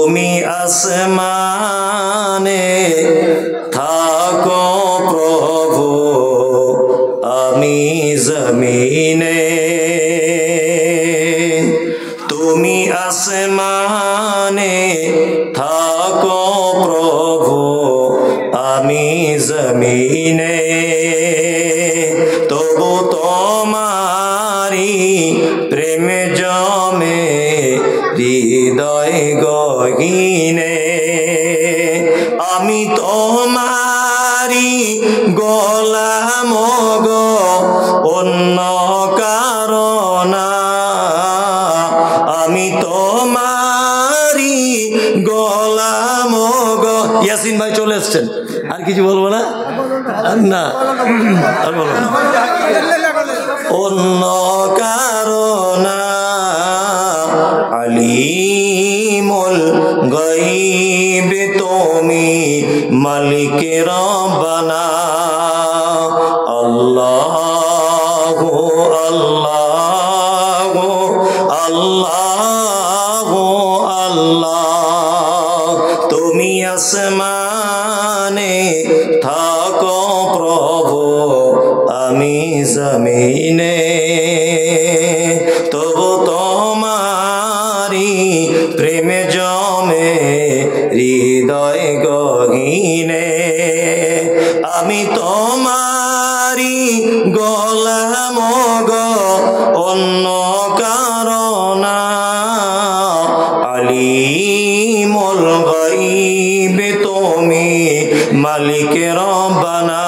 তুমি আসমানে থাকো প্রভু, আমি জমিনে। তুমি আসমানে থাকো প্রভু, আমি জমিনে। তবু তোমারি প্রেম জমে হৃদয় গহীনে। আমি তোমারি গোলাম গো, অন্য কারণ না। আমি তোমারি গোলাম গো। ইয়াসিন ভাই চলে এসছেন, আর কিছু বলবো না? না আর বলবো না। অন্য কারণ আলিমুল গায়ব তুমি, মালিক রব্বানা। আল্লাহু আল্লাহু আল্লাহু আল্লাহ। তুমি আসমানে থাকো প্রভু, আমি জমিনে। তবু তোমারি প্রেম জমে হৃদয় গহীনে। আমি তোমারি গোলাম গো, অন্য কারণ না। আলিমুল গায়ব তুমি, মালিক রব্বানা।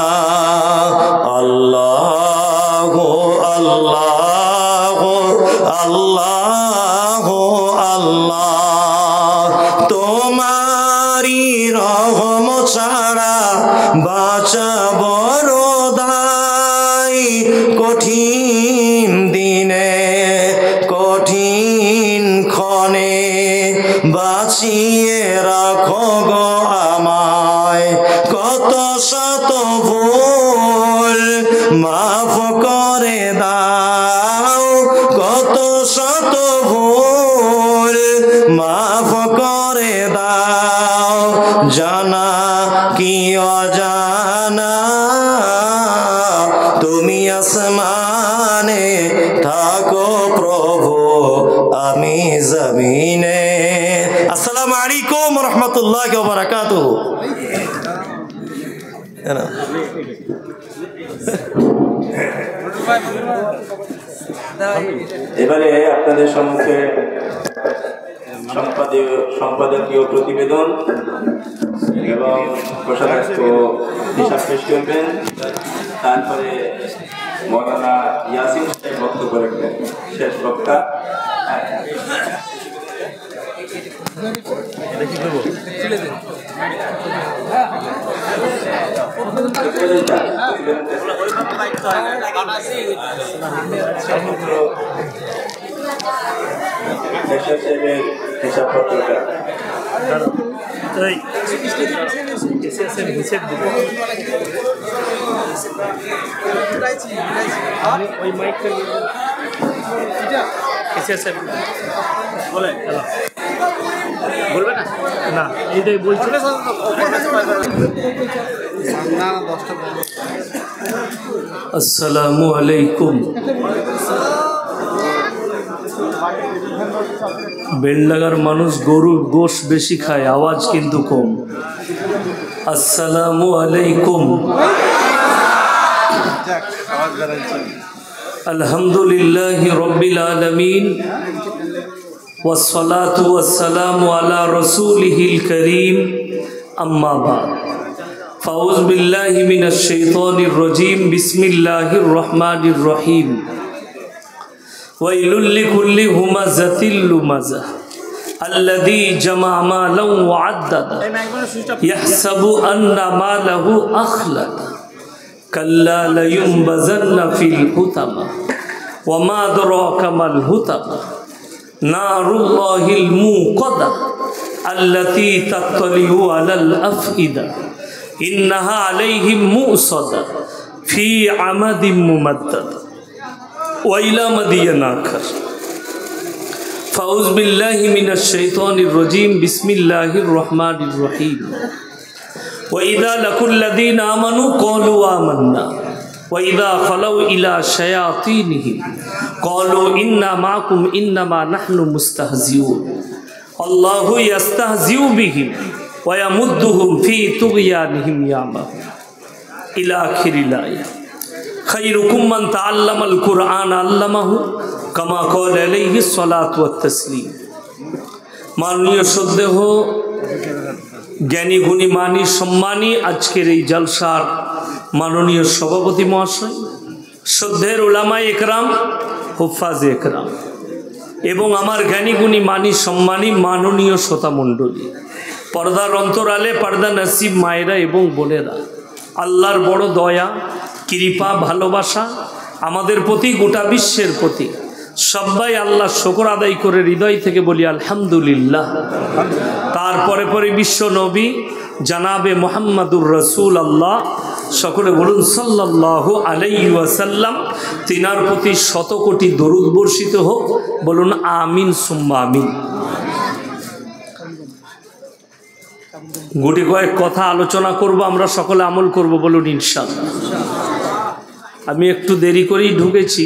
আল্লাহু আল্লাহু আল্লাহু আল্লাহ। তোমারি রহম ছাড়া বাঁচা বড় দায়। কঠিন দিনে কঠিন ক্ষণে বাঁচিয়ে রাখো গো আমায়। কত শত ভুল মাফ করে দাও, কত শত ভুল মাফ করে দাও। জানা কি অজানা, তুমি আসমানে থাকো প্রভু, আমি জমিনে। আসসালামু আলাইকুম ওয়া রাহমাতুল্লাহি ওয়া বারাকাতুহু। এবারে আপনাদের সম্মুখে সম্পাদকীয় প্রতিবেদন এবং কোষাধ্যক্ষ হিসাব পেশ করবেন। তারপরে মৌলানা ইয়াসিন সাহেব বক্তব্য রাখবেন, শেষ বক্তা। হিসাবপত্রটা ওই মাইকটা বলবে না, না এইটাই বলছি। আসসালামু আলাইকুম। বেলডাঙ্গার মানুষ গরুর গোশ বেশি খায়, আওয়াজ কিন্তু কম। আসসালামু আলাইকুম। আলহামদুলিল্লাহি রাব্বিল আলামিন, ওয়াসসালাতু ওয়াসসালামু আলা রাসূলিহিল কারীম, আম্মা বা'দ। ফাউযু বিল্লাহি মিনাশ শাইতানির রাজীম, বিসমিল্লাহির রহমানির রহিম। ওয়াইলুল লিকুল্লি হুমাযাতিল লুমাযা আল্লাযী জামা'a মালান ওয়া আদ্দাদা ইয়াহসাবু আন্না মালাহু আখলাদা কাল্লা লায়ুনবাযান্না ফিল হুতামা ওয়া মা আদরাকা মাল হুতামা নারুল্লাহিল মুকাদা আল্লাতী তাত্তালিউ আলাল আফইদা ইন্নাহা আলাইহিম মুসাদা ফি আমাদিম মুমাদ্দাদা ওয়া ইলা মাদিয়ানা আখর ফাউজ বিল্লাহি মিনাশ শাইতানির রাজিম বিসমিল্লাহির রহমানির রহিম ওয়া ইযা লাকুল্লাযীনা আমানু ক্বালু আমান্না ওয়া ইযা খালাউ ইলা শায়াতিনহিম ক্বালু ইন্না মাআকুম ইন্নামা নাহনু মুস্তাহজিউন আল্লাহু ইস্তাহজিউ বিহিম ওয়া ইয়ামুদ্দুহুম ফি তুগয়ানিহিম ইয়ামাহুন ইলা আখিরিল আয়াত খায়রুকুম মান তাআল্লামাল কুরআন আল্লামাহু কামা ক্বালা আলাইহিস সালাতু ওয়াত তাসলিম। মাননীয় শ্রদ্ধেয় জ্ঞানী গুণী মানী সম্মানী আজকের এই জলসার মাননীয় সভাপতি মহাশয়, শ্রদ্ধের উলামায়ে একরাম, হুফাজে একরাম এবং আমার জ্ঞানী গুণী মানী সম্মানী মাননীয় শ্রোতামণ্ডলী, পর্দার অন্তরালে পর্দা নসিব মায়েরা এবং বোনেরা, আল্লাহর বড় দয়া কৃপা ভালোবাসা আমাদের প্রতি, গোটা বিশ্বের প্রতি। সবাই আল্লাহ শুকর আদায় করে হৃদয় থেকে বলি আলহামদুলিল্লাহ। তারপরে পরে বিশ্ব নবী জানাবে মোহাম্মদুর রসুল আল্লাহ, সকলে বলুন সাল্লাল্লাহু আলাইহি ওয়াসাল্লাম। তিনার প্রতি শত কোটি দরুদ বর্ষিত হোক, বলুন আমিন সুম্মা আমিন। গুটি কয়েক কথা আলোচনা করব, আমরা সকলে আমল করব, বলুন ইনশাআল্লাহ। আমি একটু দেরি করেই ঢুকেছি,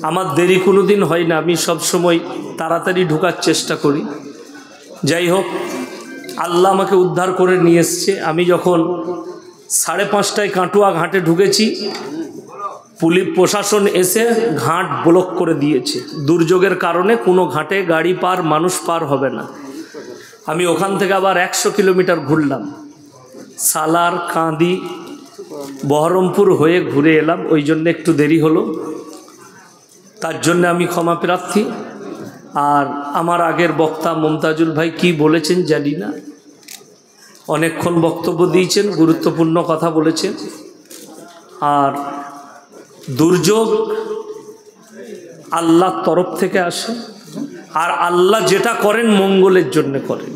আমার দেরি কোনো দিন হয় না, আমি সব সময় তাড়াতাড়ি ঢোকার চেষ্টা করি। যাই হোক, আল্লাহ আমাকে উদ্ধার করে নিয়ে এসছে। আমি যখন 5:30টায় কাটুয়া ঘাটে ঢুকেছি, পুলিশ প্রশাসন এসে ঘাট ব্লক করে দিয়েছে। দুর্যোগের কারণে কোনো ঘাটে গাড়ি পার, মানুষ পার হবে না। আমি ওখান থেকে আবার 100 কিলোমিটার ঘুরলাম, সালার, কাঁদি, বহরমপুর হয়ে ঘুরে এলাম, ওই জন্য একটু দেরি হলো, তার জন্য আমি ক্ষমা প্রার্থী। আর আমার আগের বক্তা মমতাজুল ভাই কি বলেছেন জানি না, অনেকক্ষণ বক্তব্য দিয়েছেন, গুরুত্বপূর্ণ কথা বলেছেন। আর দুর্যোগ আল্লাহর তরফ থেকে আসে, আর আল্লাহ যেটা করেন মঙ্গলের জন্য করেন।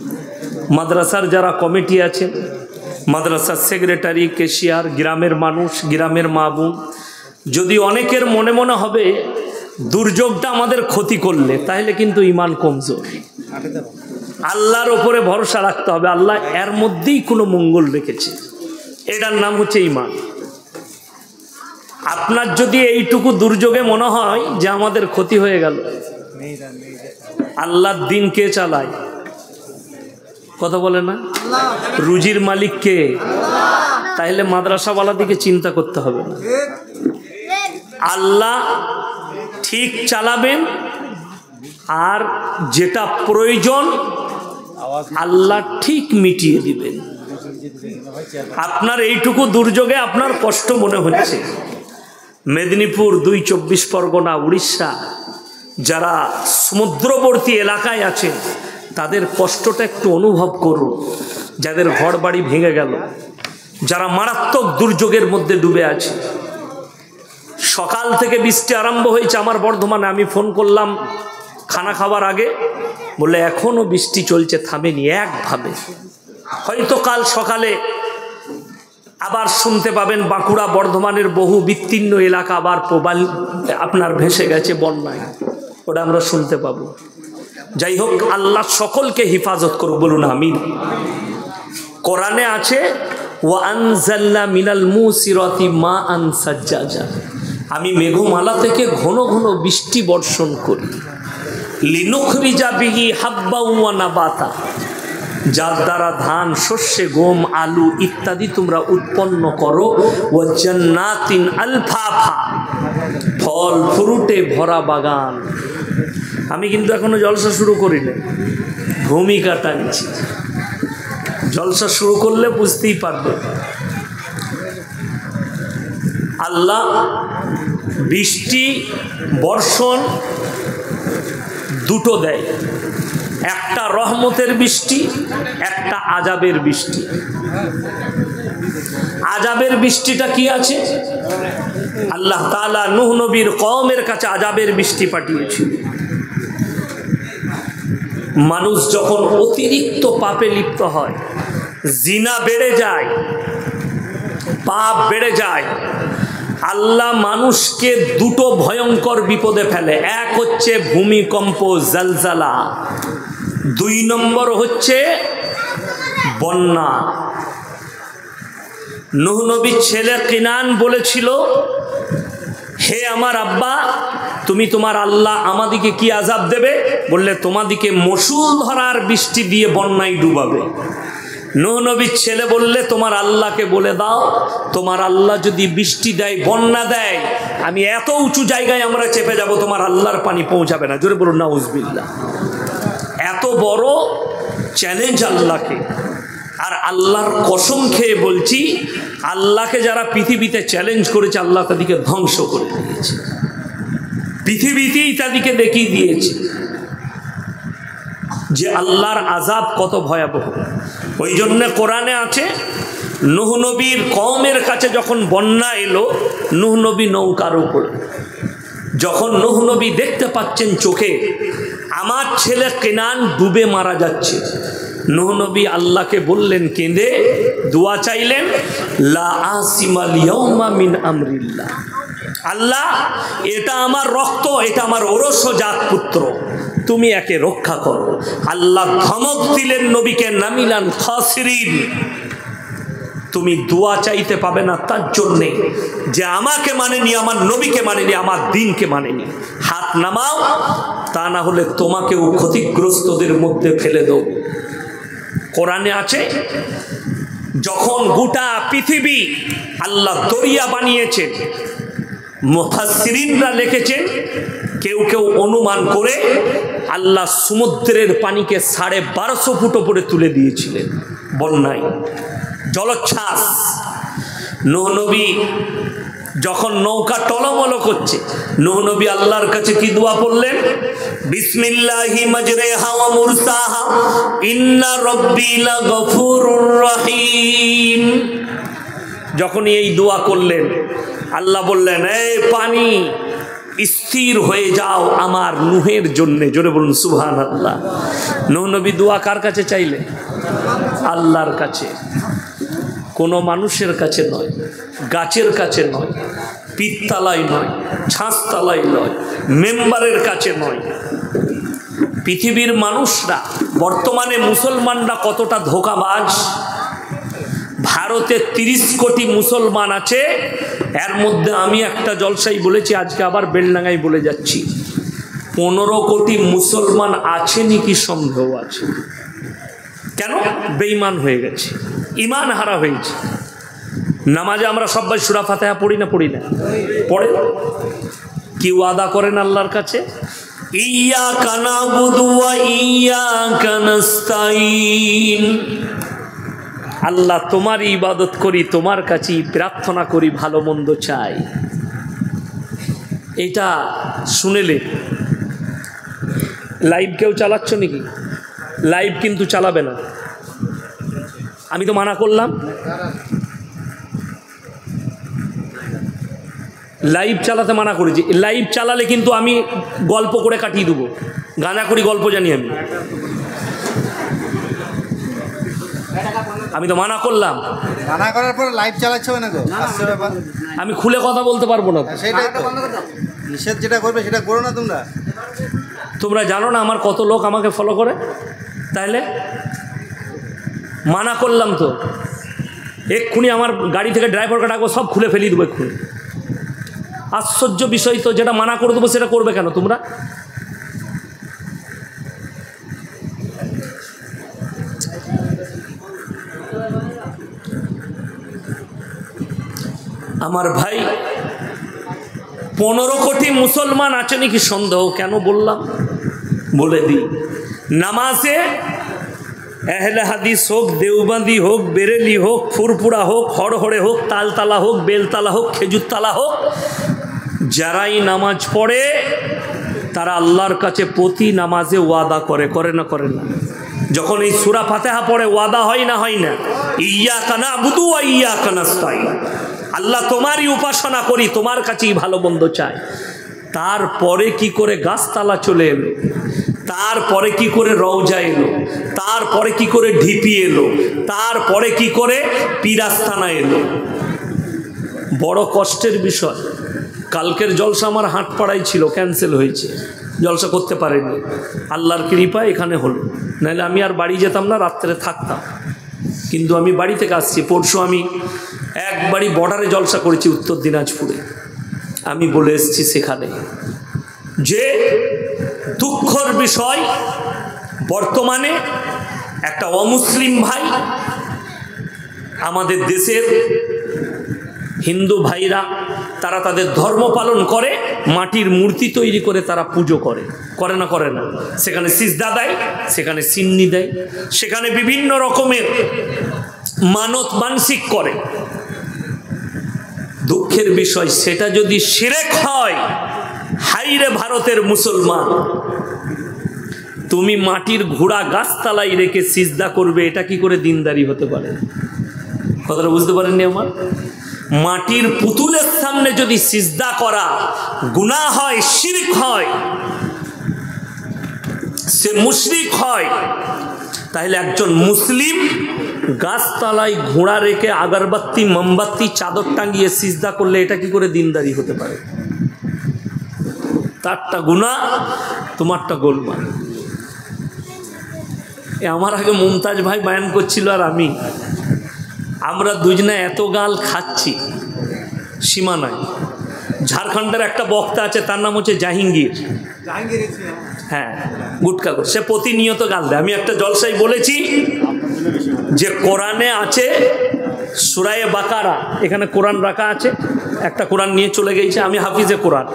মাদ্রাসার যারা কমিটি আছেন, মাদ্রাসার সেক্রেটারি, ক্যাশিয়ার, গ্রামের মানুষ, গ্রামের মা বোন, যদি অনেকের মনে মনে হবে দুর্যোগটা আমাদের ক্ষতি করলে, তাহলে কিন্তু ঈমান কমজোর। আল্লাহর ওপরে ভরসা রাখতে হবে, আল্লাহ এর মধ্যেই কোনো মঙ্গল রেখেছে, এটার নাম হচ্ছে ঈমান। আপনার যদি এইটুকু দুর্যোগে মনে হয় যে আমাদের ক্ষতি হয়ে গেল, আল্লাহর দিন কে চালায়? কথা বলে না, রুজির মালিক কে? তাহলে মাদ্রাসাওয়ালাদিকে চিন্তা করতে হবে না, আল্লাহ ঠিক চালাবেন। আর যেটা প্রয়োজন আল্লাহ ঠিক মিটিয়ে দিবেন। আপনার এইটুকু দুর্যোগে আপনার কষ্ট মনে হচ্ছে, মেদিনীপুর, 2 24 পরগনা, উড়িষ্যা, যারা সমুদ্রবর্তী এলাকায় আছে তাদের কষ্টটা একটু অনুভব করুন। যাদের ঘর বাড়ি ভেঙে গেল, যারা মারাত্মক দুর্যোগের মধ্যে ডুবে আছে, সকাল থেকে বৃষ্টি আরম্ভ হয়েছে আমার বর্ধমানে। আমি ফোন করলাম খানা খাবার আগে, বলে এখনও বৃষ্টি চলছে, থামেনি একভাবে। হয়তো কাল সকালে আবার শুনতে পাবেন বাঁকুড়া, বর্ধমানের বহু বিস্তীর্ণ এলাকা আবার প্রবাল আপনার ভেসে গেছে বন্যায়, ওটা আমরা শুনতে পাবো। যাই হোক, আল্লাহ সকলকে হিফাজত করুক, বলুন আমিন। কোরআনে আছে ওয়া আনজালনা মিনাল মুসিরাতি মাআন সাজ্জাজা, আমি মেঘমালা থেকে ঘন ঘন বৃষ্টি বর্ষণ করি। লিনুখরিজা বিহি হাব্বা ওয়া নাবাতা, যার দ্বারা ধান, শস্যে, গম, আলু ইত্যাদি তোমরা উৎপন্ন করো। ওয়া জান্নাতিন আলফাফা, ফল ফ্রুটে ভরা বাগান। আমি কিন্তু এখনো জলসা শুরু করিনি, ভূমিকা টানছি। জলসা শুরু করলে বুঝতেই পারবে। আল্লাহ বৃষ্টি বর্ষণ দুটো দেয়, একটা রহমতের বৃষ্টি, একটা আযাবের বৃষ্টি। আযাবের বৃষ্টিটা কি আছে? আল্লাহ তাআলা নূহ নবীর কওমের কাছে আযাবের বৃষ্টি পাঠিয়েছিল। মানুষ যখন অতিরিক্ত পাপে লিপ্ত হয়, জিনা বেড়ে যায়, পাপ বেড়ে যায়, আল্লাহ মানুষকে দুটো ভয়ঙ্কর বিপদে ফেলে। এক হচ্ছে ভূমিকম্প, জালজালা। 2 নম্বর হচ্ছে বন্যা। নূহ নবীর ছেলে কিনান বলেছিল, হে আমার আব্বা, তুমি তোমার আল্লাহ আমাদিকে কি আযাব দেবে? বললে, তোমাদিকে মুষলধারার বৃষ্টি দিয়ে বন্যায় ডুবাবে। নূহ নবীর ছেলে বললে, তোমার আল্লাহকে বলে দাও, তোমার আল্লাহ যদি বৃষ্টি দেয়, বন্যা দেয়, আমি এত উঁচু জায়গায় আমরা চেপে যাব, তোমার আল্লাহর পানি পৌঁছাবে না। জোরে বলুন নাউজুবিল্লাহ। এত বড় চ্যালেঞ্জ আল্লাহকে। আর আল্লাহর কসম খেয়ে বলছি, আল্লাহকে যারা পৃথিবীতে চ্যালেঞ্জ করেছে, আল্লাহ তাদেরকে ধ্বংস করে দিয়েছে। পৃথিবীতেই তাদেরকে দেখিয়ে দিয়েছে যে আল্লাহর আযাব কত ভয়াবহ। ওই জন্য কোরআনে আছে, নূহ নবীর কওমের কাছে যখন বন্যা এলো, নূহ নবী নৌকার উপরে, যখন নূহ নবী দেখতে পাচ্ছেন চোখে আমার ছেলে কেনান ডুবে মারা যাচ্ছে, নূহ নবী আল্লাহকে বললেন, কেঁদে দোয়া চাইলেন, লা আসিমাল ইয়াউমা মিন আমরিল্লাহ, আল্লাহ এটা আমার রক্ত, এটা আমার ওরসজাত পুত্র, তুমি একে রক্ষা করো। আল্লাহ ধমক দিলেন নবীকে, নামিলান খাসিরিন, তুমি দোয়া চাইতে পাবে না তার জন্যে যে আমাকে মানেনি, আমার নবীকে মানেনি, আমার দিনকে মানেনি। হাত নামাও, তা না হলে তোমাকেও ক্ষতিগ্রস্তদের মধ্যে ফেলে দেব। কোরআনে আছে, যখন গোটা পৃথিবী আল্লাহ দরিয়া বানিয়েছেন, মুফাসসিরিনরা লিখেছেন, কেউ কেউ অনুমান করে আল্লাহ সমুদ্রের পানিকে 1250 ফুট উপরে তুলে দিয়েছিলেন বন্যায়, জলোচ্ছ্বাস। নূহ নবী যখন নৌকা টলমল করছে, নূহ নবী আল্লাহর কাছে কি দোয়া পড়লেন? বিসমিল্লাহি মাজরিহা ওয়া মুরসাহা ইন্না রাব্বি লাগফুরুর রহিম। যখন এই দোয়া করলেন, আল্লাহ বললেন, এই পানি স্থির হয়ে যাও আমার নূহের জন্য। জোরে বলুন সুবহানাল্লাহ। নূহ নবী দোয়া কার কাছে চাইলেন? আল্লাহর কাছে, কোনো মানুষের কাছে নয়, গাছের কাছে নয়, পিত্তালায় নয়, ছাঁচতলায় নয়, মেম্বারের কাছে নয়। পৃথিবীর মানুষরা, বর্তমানে মুসলমানরা কতটা ধোঁকাবাজ। ভারতে 30 কোটি মুসলমান আছে, এর মধ্যে আমি একটা জলসাই বলেছি, আজকে আবার বেলডাঙ্গায় বলে যাচ্ছি, 15 কোটি মুসলমান আছে নাকি সন্দেহ আছে। কেন? বেঈমান হয়ে গেছে, ঈমান হারা হয়েছে। নামাজে আমরা সবাই সূরা ফাতিহা পড়ি না? পড়ি না? পড়ে। কি ওয়াদা করেন আল্লাহর কাছে? ইয়্যাকা না'বুদু ওয়া ইয়্যাকা নাস্তাঈন। আল্লাহ তোমার ইবাদত করি, তোমার কাছেই প্রার্থনা করি, ভালো মন্দ চাই। এটা শুনেলে লাইভ কেউ চালাচ্ছ নাকি? লাইভ কিন্তু চালাবে না, আমি তো মানা করলাম। লাইভ চালাতে মানা করেছি। লাইভ চালালে কিন্তু আমি গল্প করে কাটিয়ে দেবো, গাঁজা করি গল্প জানি আমি। আমি তো মানা করলাম, মানা করার পর লাইভ চালাচ্ছে না গো, আসছে ব্যাপার। আমি খুলে কথা বলতে পারবো না। সেটাই তো নিষেধ যেটা করবে সেটা করো না তোমরা। তোমরা জানো না আমার কত লোক আমাকে ফলো করে? তাহলে মানা করলাম তো, এক্ষুনি আমার গাড়ি থেকে ড্রাইভারকে ডাকবো, সব খুলে ফেলিয়ে দেবো এক্ষুনি। আশ্চর্য বিষয় তো, যেটা মানা করে দেবো সেটা করবে কেন তোমরা? আমার ভাই, 15 কোটি মুসলমান আছে নাকি সন্দেহ? কেন বললাম বলে দিই। নামাজে আহলে হাদিস হোক, দেওবন্দি হোক, বেরেলি হোক, ফুরপুরা হোক, হড়হড়ে হোক, তালতালা হোক, বেলতালা হোক, খেজুরতলা হোক, যারাই নামাজ পড়ে তারা আল্লাহর কাছে প্রতি নামাজে ওয়াদা করে, করে না? করে না? যখন এই সূরা ফাতিহা পড়ে ওয়াদা হয় না? হয় না? ইয়্যাকা না'বুদু ওয়া ইয়্যাকা নাস্তাঈন, আল্লাহ তোমারই উপাসনা করি, তোমার কাছেই ভালো মন্দ চাই। তারপরে কি করে গাছতলা চলে এলো, তারপরে কি করে রওজা এলো, তারপরে কি করে ঢিপি এলো, তারপরে কি করে পীর আস্তানা এলো। বড় কষ্টের বিষয়। কালকের জলসা আমার হাটপাড়ায় ছিল, ক্যান্সেল হয়েছে, জলসা করতে পারেনি। আল্লাহর কৃপায় এখানে হলো, নাহলে আমি আর বাড়ি যেতাম না, রাত্রে থাকতাম। কিন্তু আমি বাড়ি থেকে আসছি। পরশু আমি একবারই বর্ডারে জলসা করেছি, উত্তর দিনাজপুরে। আমি বলে এসেছি সেখানে যে দুঃখের বিষয়, বর্তমানে একটা অমুসলিম ভাই, আমাদের দেশের হিন্দু ভাইরা, তারা তাদের ধর্ম পালন করে, মাটির মূর্তি তৈরি করে তারা পুজো করে, করে না করে না? সেখানে সিজদা দেয়, সেখানে সিন্নি দেয়, সেখানে বিভিন্ন রকমের মানত মানসিক করে। দুঃখের বিষয়, সেটা যদি শিরক হয়, হাইরে ভারতের মুসলমান, তুমি মাটির ঘোড়া গাছতলায় রেখে সিজদা করবে, এটা কি করে দিনদারি হতে পারে? কথাটা বুঝতে পারেননি আমার? মাটির পুতুলের সামনে যদি সিজদা করা গুনাহ হয়, শিরক হয়, সে মুশরিক হয়, তাহলে একজন মুসলিম গাছতলায় ঘোড়া রেখে আগরবাতি মোমবাতি চাদর টাঙিয়ে সিজদা করলে এটা কি করে দিনদারি হতে পারে? তারটা গুনাহ, তোমারটা গোলমাল। আমার আগে মুমতাজ ভাই বয়ান করছিল আর আমরা দুজনে এত গাল খাচ্ছি, সীমা নাই। ঝাড়খণ্ডের একটা বক্তা আছে, তার নাম হচ্ছে জাহাঙ্গীর। হ্যাঁ, গুটকা করে, সে প্রতিনিয়ত গাল দেয়। আমি একটা জলসায় বলেছি যে কোরআনে আছে সূরায়ে বাকারা, এখানে কোরআন রাখা আছে, একটা কোরআন নিয়ে চলে গেছে। আমি হাফিজে কোরআন,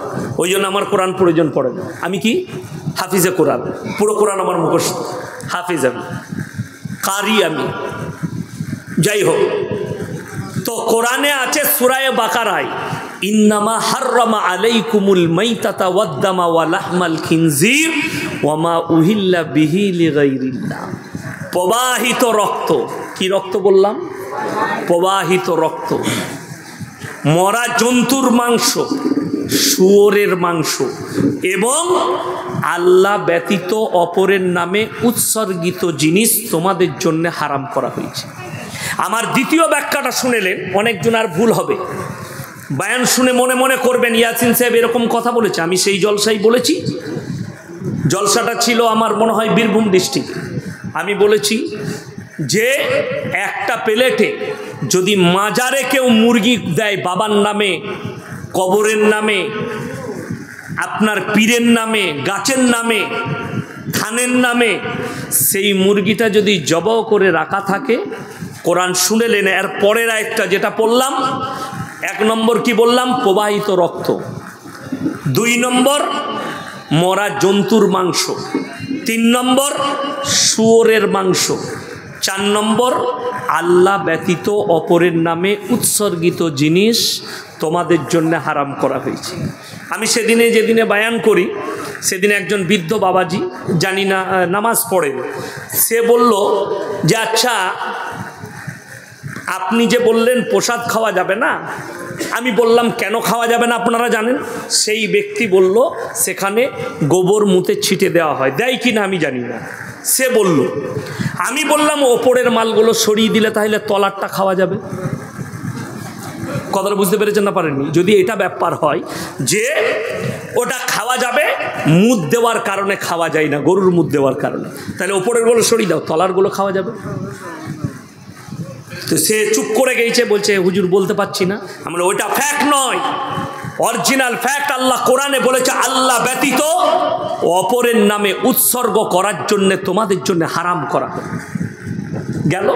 ওই জন্য আমার কোরআন প্রয়োজন পড়ে না। আমি কি হাফিজে কোরআন, পুরো কোরআন আমার মুখস্থ, হাফিজ আমি, কারি আমি। যাই হোক, তো কোরআনে আছে সূরায়ে বাকারায়, ইন্নামা হাররামা আলাইকুমুল মাইতাতা ওয়াদ-দামা ওয়া লাহমাল খিনজির ওয়া মা উহিল্লা বিহি লিগাইরিল্লাহ। প্রবাহিত রক্ত, কি রক্ত বললাম? প্রবাহিত রক্ত, মরা জন্তুর মাংস, শুয়োরের মাংস এবং আল্লাহ ব্যতীত অপরের নামে উৎসর্গিত জিনিস তোমাদের জন্য হারাম করা হয়েছে। আমার দ্বিতীয় ব্যাখ্যাটা শুনেলেন, অনেকজন আর ভুল হবে, বয়ান শুনে মনে মনে করবেন ইয়াসিন সাহেব এরকম কথা বলেছে। আমি সেই জলসাই বলেছি, জলসাটা ছিল আমার মনে হয় বীরভূম ডিস্ট্রিক্টে। আমি বলেছি যে একটা প্লেটে যদি মাজারে কেউ মুরগি দেয়, বাবার নামে, কবরের নামে, আপনার পীরের নামে, গাছের নামে, থানের নামে, সেই মুরগিটা যদি জবাও করে রাখা থাকে, কোরআন শুনেলেন। এর পরের আয়াতটা যেটা পড়লাম, 1 নম্বর কি বললাম? প্রবাহিত রক্ত। 2 নম্বর মরা জন্তুর মাংস। 3 নম্বর শুয়োরের মাংস। 4 নম্বর আল্লাহ ব্যতীত অপরের নামে উৎসর্গিত জিনিস তোমাদের জন্য হারাম করা হয়েছে। আমি যেদিনে বয়ান করি, সেদিনে একজন বৃদ্ধ বাবাজি, জানি না নামাজ পড়েন, সে বলল যে আচ্ছা আপনি যে বললেন প্রসাদ খাওয়া যাবে না, আমি বললাম কেন খাওয়া যাবে না আপনারা জানেন? সেই ব্যক্তি বলল সেখানে গোবর মুতে ছিটে দেওয়া হয়, দেয় কি না আমি জানি না, সে বলল। আমি বললাম ওপরের মালগুলো সরিয়ে দিলে তাহলে তলারটা খাওয়া যাবে। কথাটা বুঝতে পেরেছেন না পারেননি? যদি এটা ব্যাপার হয় যে ওটা খাওয়া যাবে, মুদ দেওয়ার কারণে খাওয়া যায় না, গরুর মুদ দেওয়ার কারণে, তাহলে ওপরের গুলো সরিয়ে দাও, তলারগুলো খাওয়া যাবে। তো সে চুপ করে গেছে, বলছে হুজুর বলতে পারছি না। আমরা ওইটা ফ্যাক্ট নয়, অরিজিনাল ফ্যাক্ট। আল্লাহ কোরআনে বলেছে আল্লাহ ব্যতীত অপরের নামে উৎসর্গ করার জন্য তোমাদের জন্য হারাম করা হবে। গেল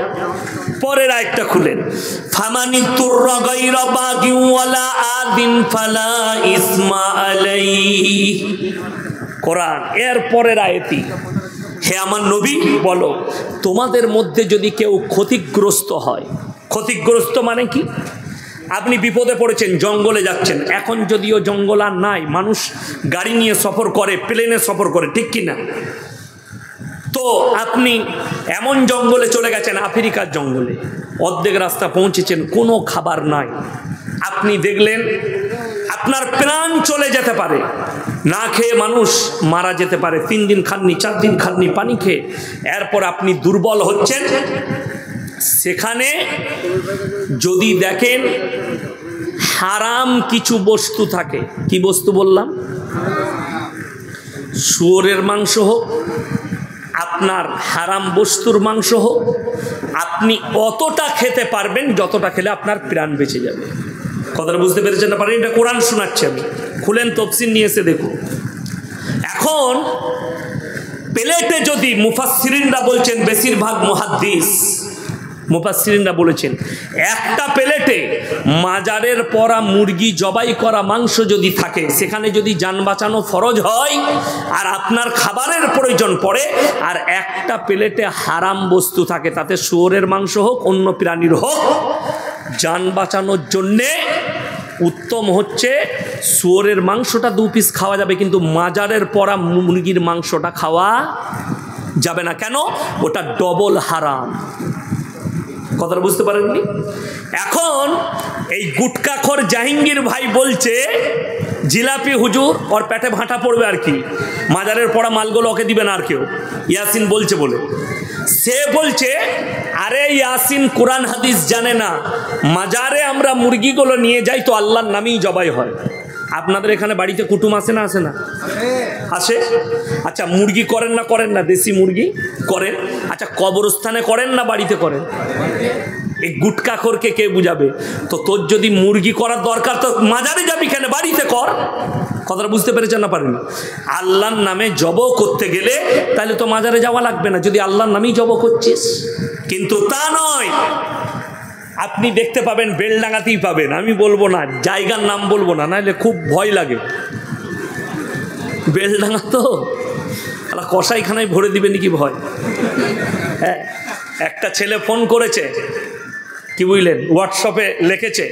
পরের আয়াতটা খুলেন, ফামানি তুররা গায়রা বাগি ওয়ালা আদিন ফালা ইসমা আলাইহি। কোরআন এর পরের আয়াতই, হে আমার নবী বলো, তোমাদের মধ্যে যদি কেউ ক্ষতিগ্রস্ত হয়, ক্ষতিগ্রস্ত মানে কি? আপনি বিপদে পড়েছেন, জঙ্গলে যাচ্ছেন, এখন যদিও জঙ্গল আর নাই, মানুষ গাড়ি নিয়ে সফর করে, প্লেনে সফর করে, ঠিক কি না? তো আপনি এমন জঙ্গলে চলে গেছেন, আফ্রিকার জঙ্গলে, অর্ধেক রাস্তা পৌঁছেছেন, কোনো খাবার নাই, আপনি দেখলেন আপনার প্রাণ চলে যেতে পারে, না খেয়ে মানুষ মারা যেতে পারে, 3 দিন খাননি, 4 দিন খাননি পানি খেয়ে, এরপর আপনি দুর্বল হচ্ছেন। সেখানে যদি দেখেন হারাম কিছু বস্তু থাকে। কি বস্তু বললাম? শুয়োরের মাংস হোক, আপনার হারাম বস্তুর মাংস হোক, আপনি অতটা খেতে পারবেন যতটা খেলে আপনার প্রাণ বেঁচে যাবে। কথাটা বুঝতে পেরেছেন না? পারেন? এটা কোরআন শোনাচ্ছে আমি, খুলেন তফসির নিয়ে এসে দেখুন। এখন প্লেটে যদি মুফাসসিরিনরা বলছেন, বেশিরভাগ মুহাদ্দিস মুফাসসিরিনরা বলেছেন, একটা প্লেটে মাজারের পরা মুরগি জবাই করা মাংস যদি থাকে, সেখানে যদি জান বাঁচানো ফরজ হয় আর আপনার খাবারের প্রয়োজন পড়ে, আর একটা প্লেটে হারাম বস্তু থাকে, তাতে শুয়োরের মাংস হোক অন্য প্রাণীর হোক, জান বাঁচানোর জন্যে উত্তম হচ্ছে শুয়োরের মাংসটা 2 পিস খাওয়া যাবে, কিন্তু মাজারের পরা মুরগির মাংসটা খাওয়া যাবে না। কেন? ওটা ডবল হারাম। কথাটা বুঝতে পারেননি? এখন এই গুটকাখোর জাহাঙ্গীর ভাই বলছে জিলাপি হুজুর ওর পেটে ভাঁটা পড়বে আর কি, মাজারের পড়া মালগুলো ওকে দিবে না আর কেউ, ইয়াসিন বলছে বলে। সে বলছে আরে ইয়াসিন কোরআন হাদিস জানে না, মাজারে আমরা মুরগিগুলো নিয়ে যাই তো আল্লাহর নামেই জবাই হয়। আপনাদের এখানে বাড়িতে কুটুম আসে না? আসে না? আসে। আচ্ছা, মুরগি করেন না? করেন না? দেশি মুরগি করেন। আচ্ছা, কবরস্থানে করেন না বাড়িতে করেন? এই গুটকাখোরকে কে বুঝাবে? তো তোর যদি মুরগি করার দরকার তো মাজারে যাবি কেন? বাড়িতে কর। কথাটা বুঝতে পেরেছেন না? পারেন? আল্লাহর নামে জব করতে গেলে তাহলে তো মাজারে যাওয়া লাগবে না, যদি আল্লাহর নামেই জব করছিস। কিন্তু তা নয়, আপনি দেখতে পাবেন বেলডাঙ্গাতেই পাবেন, আমি বলবো না, জায়গার নাম বলবো না, নাহলে খুব ভয় লাগে। বেলডাঙ্গা তো কসাইখানায় ভরে দিবে নাকি ভয়। হ্যাঁ, একটা ছেলে ফোন করেছে, কি বুঝলেন, হোয়াটসঅ্যাপে লিখেছে,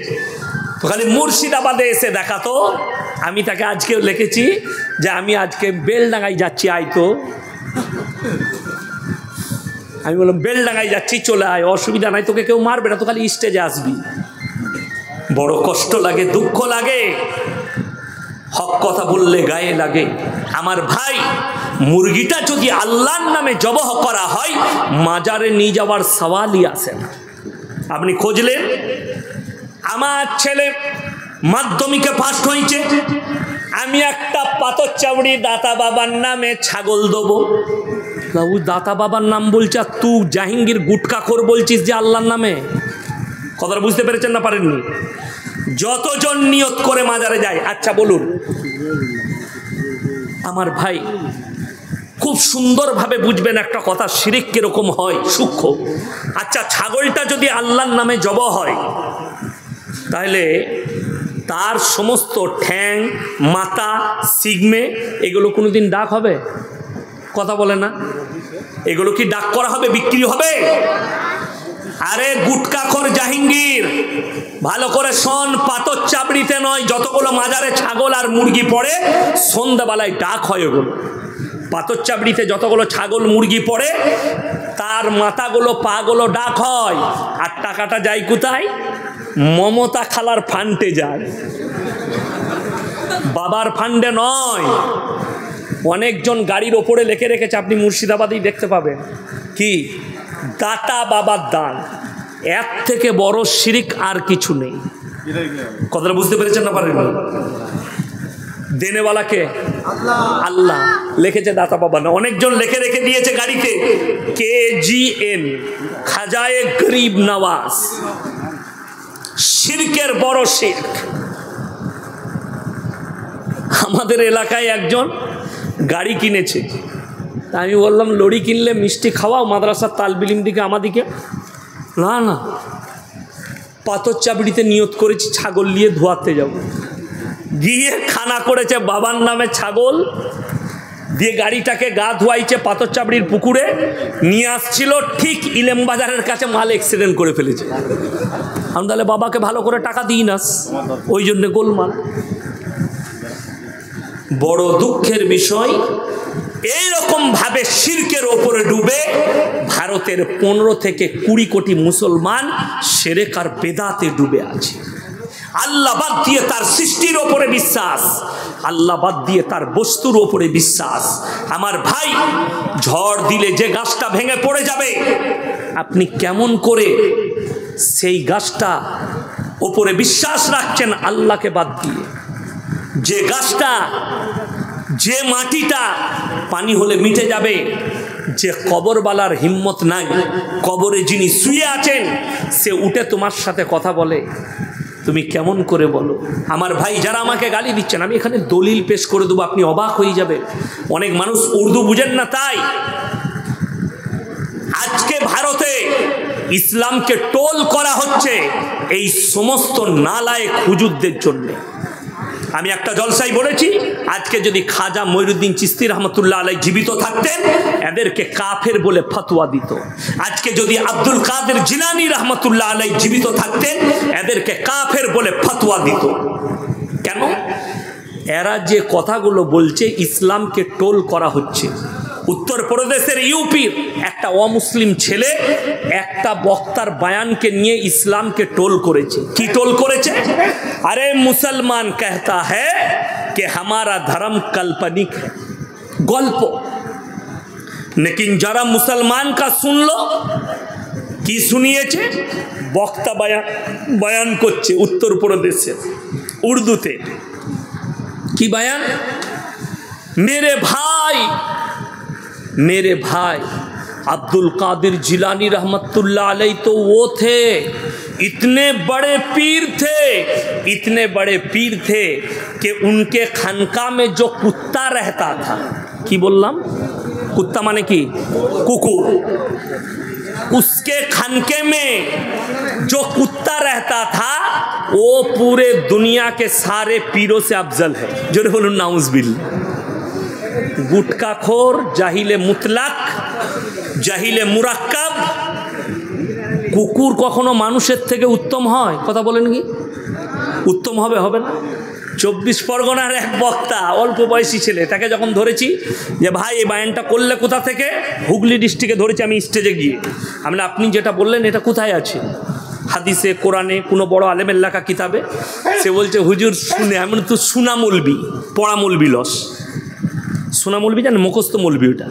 তো খালি মুর্শিদাবাদে এসে দেখা তো। আমি তাকে আজকেও লিখেছি যে আমি আজকে বেলডাঙ্গায় যাচ্ছি, আয় তো। আমি বললাম বেলডাঙ্গায় যাচ্ছি, চলে আয়, অসুবিধা নাই, তোকে কেউ মারবে না, তো খালি স্টেজে আসবি। বড় কষ্ট লাগে, দুঃখ লাগে, হক কথা বললে গায়ে লাগে। আমার ভাই, মুরগিটা যদি আল্লাহর নামে জবহ করা হয়, মাজারে নিয়ে যাওয়ার সওয়ালই আসে না। আপনি খুঁজলেন, আমার ছেলে মাধ্যমিকে পাস হয়েছে, আমি একটা পাথর চাবড়ি দাতা বাবার নামে ছাগল দেবো। ও দাতা বাবার নাম বলছে, আর তুই জাহাঙ্গীর গুটকাখোর বলছিস যে আল্লাহর নামে। কথাটা বুঝতে পেরেছেন না? পারেননি? যতজন নিয়ত করে মাজারে যায়। আচ্ছা বলুন আমার ভাই, খুব সুন্দরভাবে বুঝবেন একটা কথা, শিরিক কিরকম হয়, সূক্ষ্ম। আচ্ছা, ছাগলটা যদি আল্লাহর নামে জবাই হয়, তাহলে তার সমস্ত ঠ্যাং, মাথা, সিগমে এগুলো কোনোদিন ডাক হবে? কথা বলে না? এগুলো কি ডাক করা হবে, বিক্রি হবে? আরে গুটকাখোর জাহাঙ্গীর, ভালো করে শোন, পাথর চাবড়িতে নয়, যতগুলো মাজারে ছাগল আর মুরগি পড়ে সন্ধ্যাবেলায় ডাক হয়। ওগুলো পাথর চাবড়িতে যতগুলো ছাগল মুরগি পড়ে, তার মাথাগুলো পাগুলো ডাক হয়। আর টাকাটা যায় কোথায়? মমতা খালার ফান্ডে যায়, বাবার ফান্ডে নয়। অনেকজন গাড়ির ওপরে লিখে রেখেছে, আপনি মুর্শিদাবাদেই দেখতে পাবেন, কি দাতা বাবার দান। এর থেকে বড় শিরিক আর কিছু নেই। কথাটা বুঝতে পেরেছেন না? পারেন? দেনেওয়ালাকে আল্লাহ লিখেছে, দাতা বাবা না। অনেকজন লিখে রেখে দিয়েছে গাড়িতে, KGN, খাজায়ে গরিব নওয়াজ। শিরকের বড় শিরক। আমাদের এলাকায় একজন গাড়ি কিনেছে, তা আমি বললাম লরি কিনলে মিষ্টি খাওয়াও, মাদ্রাসার তালবিলিম দিকে আমাদিকে। না না, পাথর চাবড়িতে নিয়ত করেছি ছাগল নিয়ে ধোয়াতে যাব। গিয়ে খানা করেছে বাবার নামে ছাগল দিয়ে, গাড়িটাকে গা ধোয়াইছে পাথর চাবড়ির পুকুরে নিয়ে আসছিল, ঠিক ইলেম বাজারের কাছে মাল অ্যাক্সিডেন্ট করে ফেলেছে। আমি তাহলে বাবাকে ভালো করে টাকা দিই নাস, ওই জন্যে গোলমাল। বড় দুঃখের বিষয়, এইরকম ভাবে শিরকের ওপরে ডুবে ভারতের 15 থেকে 20 কোটি মুসলমান শিরক আর বেদাতে ডুবে আছে। আল্লাহ বাদ দিয়ে তার সৃষ্টির ওপরে বিশ্বাস, আল্লাহ বাদ দিয়ে তার বস্তুর ওপরে বিশ্বাস। আমার ভাই, ঝড় দিলে যে গাছটা ভেঙে পড়ে যাবে, আপনি কেমন করে সেই গাছটা ওপরে বিশ্বাস রাখছেন আল্লাহকে বাদ দিয়ে। যে গাছটা, যে মাটিটা পানি হলে মিটে যাবে, যে কবরবালার হিম্মত নাই, কবরে যিনি শুয়ে আছেন সে উঠে তোমার সাথে কথা বলে, তুমি কেমন করে বলো? আমার ভাই যারা আমাকে গালি দিচ্ছেন, আমি এখানে দলিল পেশ করে দেবো, আপনি অবাক হয়ে যাবেন। অনেক মানুষ উর্দু বুঝেন না, তাই আজকে ভারতে ইসলামকে টোল করা হচ্ছে এই সমস্ত নালায়েক হুজুরদের জন্য। আমি একটা জলসায় বলেছি, আজকে যদি খাজা মঈনুদ্দিন চিশতি রহমতুল্লাহ আলাইহি জীবিত থাকতেন এদেরকে কাফের বলে ফতোয়া দিত। আজকে যদি আব্দুল কাদের জিলানী রহমতুল্লাহ আলাইহি জীবিত থাকতেন এদেরকে কাফের বলে ফতোয়া দিত। কেন? এরা যে কথাগুলো বলছে ইসলামকে টোল করা হচ্ছে। উত্তরপ্রদেশের ইউপির একটা অমুসলিম ছেলে একটা বক্তার বয়ানকে নিয়ে ইসলামকে টোল করেছে। কি টোল করেছে? আরে মুসলমান कहता है कि हमारा धर्म काल्पनिक है, গল্প। लेकिन जरा मुसलमान का सुन लो, কি শুনিয়েছে? বক্তা বয়ান করছে উত্তরপ্রদেশে উর্দুতে। কি बयान? मेरे भाई अब्दुल कादिर जिलानी रहमतुल्लाह अलैह तो वो थे, इतने बड़े पीर थे कि उनके खानका में जो कुत्ता रहता था, की बोललाम कुत्ता माने की कुकुर, उसके खानके में जो कुत्ता रहता था वो पूरे दुनिया के सारे पीरों से अफजल है। जो बोलूँ नाउज़बिल्लाह। गुटखाखोर, জাহিলে মুতলাক, জাহিলে মুরাক্কাব, কুকুর কখনো মানুষের থেকে উত্তম হয়? কথা বলেন কি? উত্তম হবে? হবে না। 24 পরগনার এক বক্তা, অল্প বয়সী ছেলে, তাকে যখন ধরেছি যে ভাই এই বায়ানটা করলে কোথা থেকে, হুগলি ডিস্ট্রিক্টে ধরেছি আমি স্টেজে গিয়ে। আমি আপনি যেটা বললেন এটা কোথায় আছে? হাদিসে, কোরআনে, কোনো বড় আলেমের লেখা কিতাবে? সে বলছে হুজুর শুনে। আমি তো সুনা মৌলবি, পড়া মৌলবি লস। সোনা মৌলবি জানেন? মুখস্থ মৌলবি। ওটা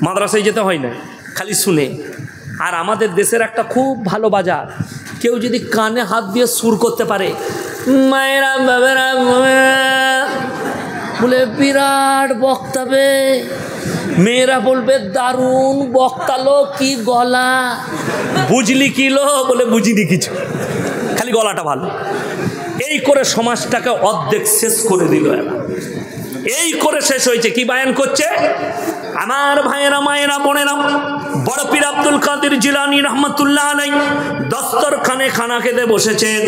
মাদ্রাসায় যেতে হয় না, খালি শুনে। আর আমাদের দেশের একটা খুব ভালো বাজার, কেউ যদি কানে হাত দিয়ে সুর করতে পারে, মায়েরা বাবেরা বলে বিরাট বক্তাবে, মেয়েরা বলবে দারুণ বক্তালো, কি গলা, বুঝলি কিলো, বলে বুঝিনি কিছু, খালি গলাটা ভালো। এই করে সমাজটাকে অর্ধেক শেষ করে দিল এরা। এই করে শেষ হয়েছে। কি বায়ান করছে? আমার ভাইয়েরা, মায়েরা, বোনেরা, বড় পীর আব্দুল কাদের জিলানী রহমতুল্লাহ আলাইহি দস্তরখানে খানা খেতে বসেছেন।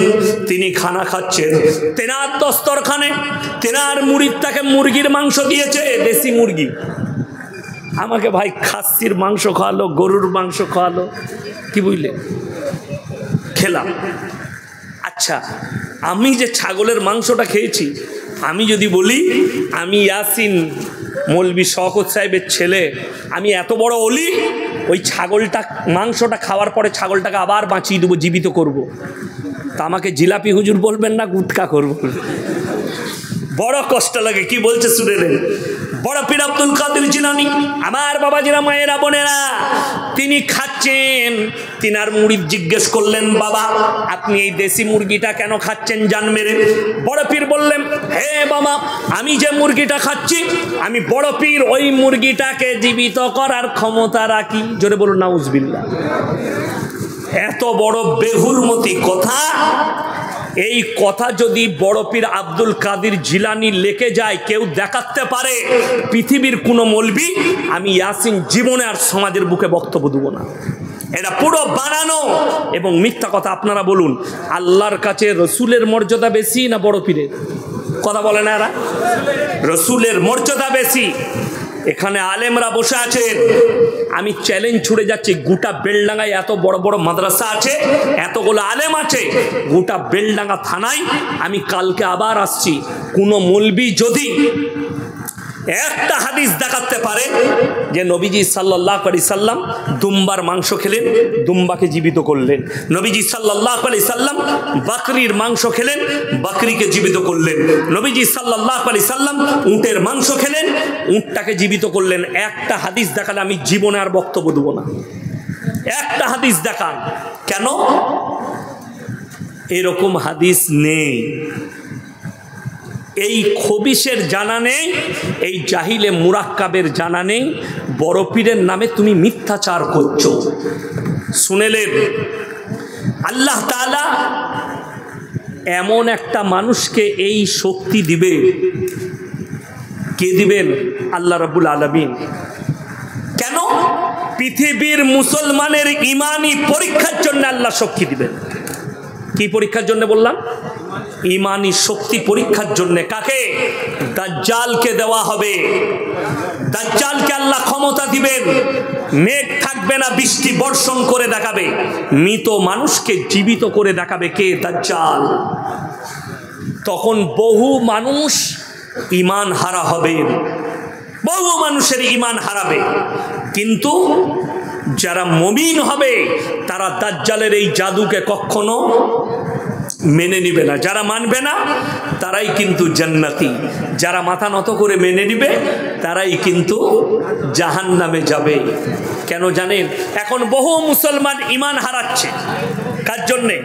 তিনি খানা খাচ্ছেন, তেনার দস্তরখানে তেনার মুরিদ তাকে মুরগির মাংস দিয়েছে, দেশি মুরগি। আমাকে ভাই খাসির মাংস খাওয়ালো, গরুর মাংস খাওয়ালো, কি বুঝলে, খেলাম। আচ্ছা, আমি যে ছাগলের মাংসটা খেয়েছি, আমি যদি বলি আমি ইয়াসিন মৌলবি শওকত সাহেবের ছেলে, আমি এত বড় অলি, ওই ছাগলটা মাংসটা খাওয়ার পরে ছাগলটাকে আবার বাঁচিয়ে দেবো, জীবিত করব, তা আমাকে জিলাপি হুজুর বলবেন না গুটকা করবো? বড় কষ্ট লাগে। কি বলছে শুনে নেন। বড় পীর আব্দুল কাদের জিলানী, আমার বাবাজিরা, মায়েরা, বোনেরা, তিনি খাচ্ছেন। তিনার মুরিদ জিজ্ঞেস করলেন, বাবা আপনি এই দেশি মুরগিটা কেন খাচ্ছেন জান মেরে? বড় পীর বললেন, হে বাবা, আমি যে মুরগিটা খাচ্ছি, আমি বড় পীর ওই মুরগিটাকে জীবিত করার ক্ষমতা রাখি। জোরে বলুন নাউজুবিল্লাহ। এত বড় বেহুরমতি কথা। এই কথা যদি বড় পীর আব্দুল কাদের জিলানী লেকে যায়, কেউ দেখাতে পারে পৃথিবীর কোনো মৌলবি, আমি ইয়াসিন জীবনে আর সমাজের বুকে বক্তব্য দেব না। এটা পুরো বানানো এবং মিথ্যা কথা। আপনারা বলুন, আল্লাহর কাছে রসুলের মর্যাদা বেশি না বড় পীরের? কথা বলে না এরা? রসুলের মর্যাদা বেশি। এখানে আলেমরা বসে আছেন, আমি চ্যালেঞ্জ ছুড়ে যাচ্ছি, গোটা বেলডাঙ্গায় এত বড় বড় মাদ্রাসা আছে, এতগুলো আলেম আছে, গোটা বেলডাঙ্গা থানায় আমি কালকে আবার আসছি, কোনো মৌলবি যদি একটা হাদিস দেখাতে পারে যে নবীজি সাল্লাল্লাহু আলাইহি সাল্লাম দুম্বার মাংস খেলেন, দুম্বাকে জীবিত করলেন, নবীজি সাল্লাল্লাহু আলাইহি সাল্লাম বকরির মাংস খেলেন, বকরিকে জীবিত করলেন, নবীজি সাল্লাল্লাহু আলাইহি সাল্লাম উটের মাংস খেলেন, উটটাকে জীবিত করলেন, একটা হাদিস দেখালে আমি জীবনে আর বক্তব্য দেব না। একটা হাদিস দেখান। কেন? এরকম হাদিস নেই। এই খবিশের জানা নেই, এই জাহিলে মুরাক্কাবের জানা নেই, বড় পীরের নামে তুমি মিথ্যাচার করছো। শুনেলেন, আল্লাহ তাআলা এমন একটা মানুষকে এই শক্তি দিবে। কে দিবেন? আল্লাহ রাব্বুল আলামিন। কেন? পৃথিবীর মুসলমানের ইমানি পরীক্ষার জন্য আল্লাহ শক্তি দিবেন। কি পরীক্ষার জন্য বললাম? ইমানি শক্তি পরীক্ষার জন্য। কাকে? দাজ্জালকে দেওয়া হবে। দাজ্জালকে আল্লাহ ক্ষমতা দিবেন, মেঘ থাকবে না, বৃষ্টি বর্ষণ করে দেখাবে, মৃত মানুষকে জীবিত করে দেখাবে। কে? দাজ্জাল। তখন বহু মানুষ ঈমান হারা হবে, বহু মানুষের ঈমান হারাবে। কিন্তু যারা মুমিন হবে তারা দাজ্জালের এই জাদুকে কখনো মেনে নিবে না। যারা মানবে না তারাই কিন্তু জান্নাতি, যারা মাথা নত করে মেনে নিবে তারাই কিন্তু জাহান্নামে যাবে। কেন জানেন? এখন বহু মুসলমান ঈমান হারাচ্ছে। কার জন্যে?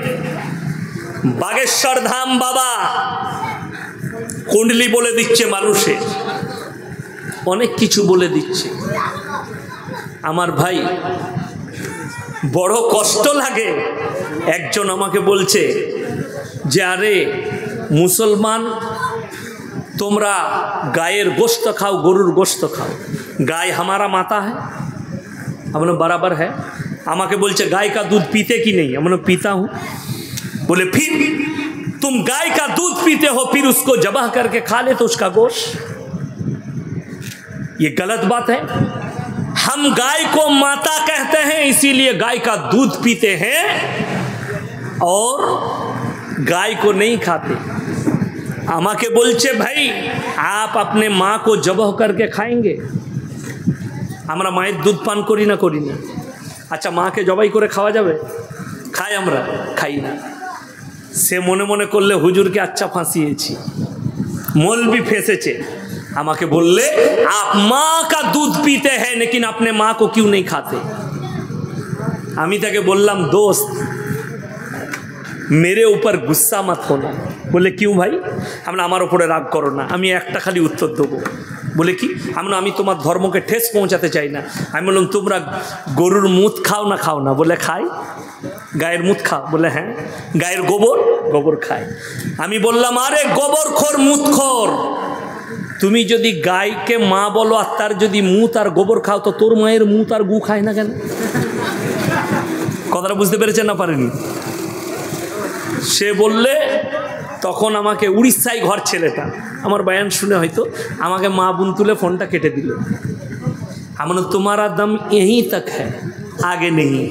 বাগেশ্বর ধাম বাবা কুণ্ডলি বলে দিচ্ছে মানুষের, অনেক কিছু বলে দিচ্ছে। আমার ভাই বড় কষ্ট লাগে। একজন আমাকে বলছে যে আরে মুসলমান তোমরা গায়ের গোশত খাও, গরুর গোশত খাও, गाय हमारा माता है। हमने बराबर है। আমাকে বলছে गाय का दूध पीते कि नहीं? हमने पीता हूँ। बोले फिर तुम गाय का दूध पीते हो, फिर उसको जबह करके खा ले तो उसका गोश्त, ये गलत बात है। हम गाय को माता कहते हैं, इसीलिए गाय का दूध पीते हैं और गाय को नहीं खाते। আমাকে বলছে ভাই आप अपने माँ को जबह करके खाएंगे। আমরা মায়ের দুধ পান করি না? করি না। আচ্ছা মাকে জবাই করে খাওয়া যাবে? খাই? আমরা খাই না। সে মনে মনে করলে হুজুরকে আচ্ছা ফাঁসিয়েছি, মৌলবি ফেঁসেছে। আমাকে बोलले आप माँ का दूध पीते हैं लेकिन अपने माँ को क्यों नहीं खाते? আমি তাকে বললাম दोस्त मेरे ऊपर गुस्सा मत होना। बोले क्यों भाई? আমরা আমার উপরে রাগ করো না। আমি একটা খালি উত্তর দেবো। বলে কি? আমরা আমি তোমার ধর্মকে ঠেস পৌঁছাতে চাই না। আমি বললাম তোমরা গরুর মুত খাও না? খাও না? বলে খাই। গায়ের মুত খাও? বলে হ্যাঁ। গায়ের গোবর? গোবর খাই। আমি বললাম আরে গোবরখোর মুতখোর, তুমি যদি গায়কে মা বলো আর তার যদি মুত আর গোবর খাও তো তোর মায়ের মুত আর গু খায় না কেন? কথাটা বুঝতে পেরেছেন না পারেনি? সে বললে তখন আমাকে উড়িষ্যায় ঘর ছেলেটা আমার বয়ান শুনে হয়তো আমাকে মা বোন তুলে ফোনটা কেটে দিল। আমি বললাম তোমারা দম यहीं तक है, आगे नहीं।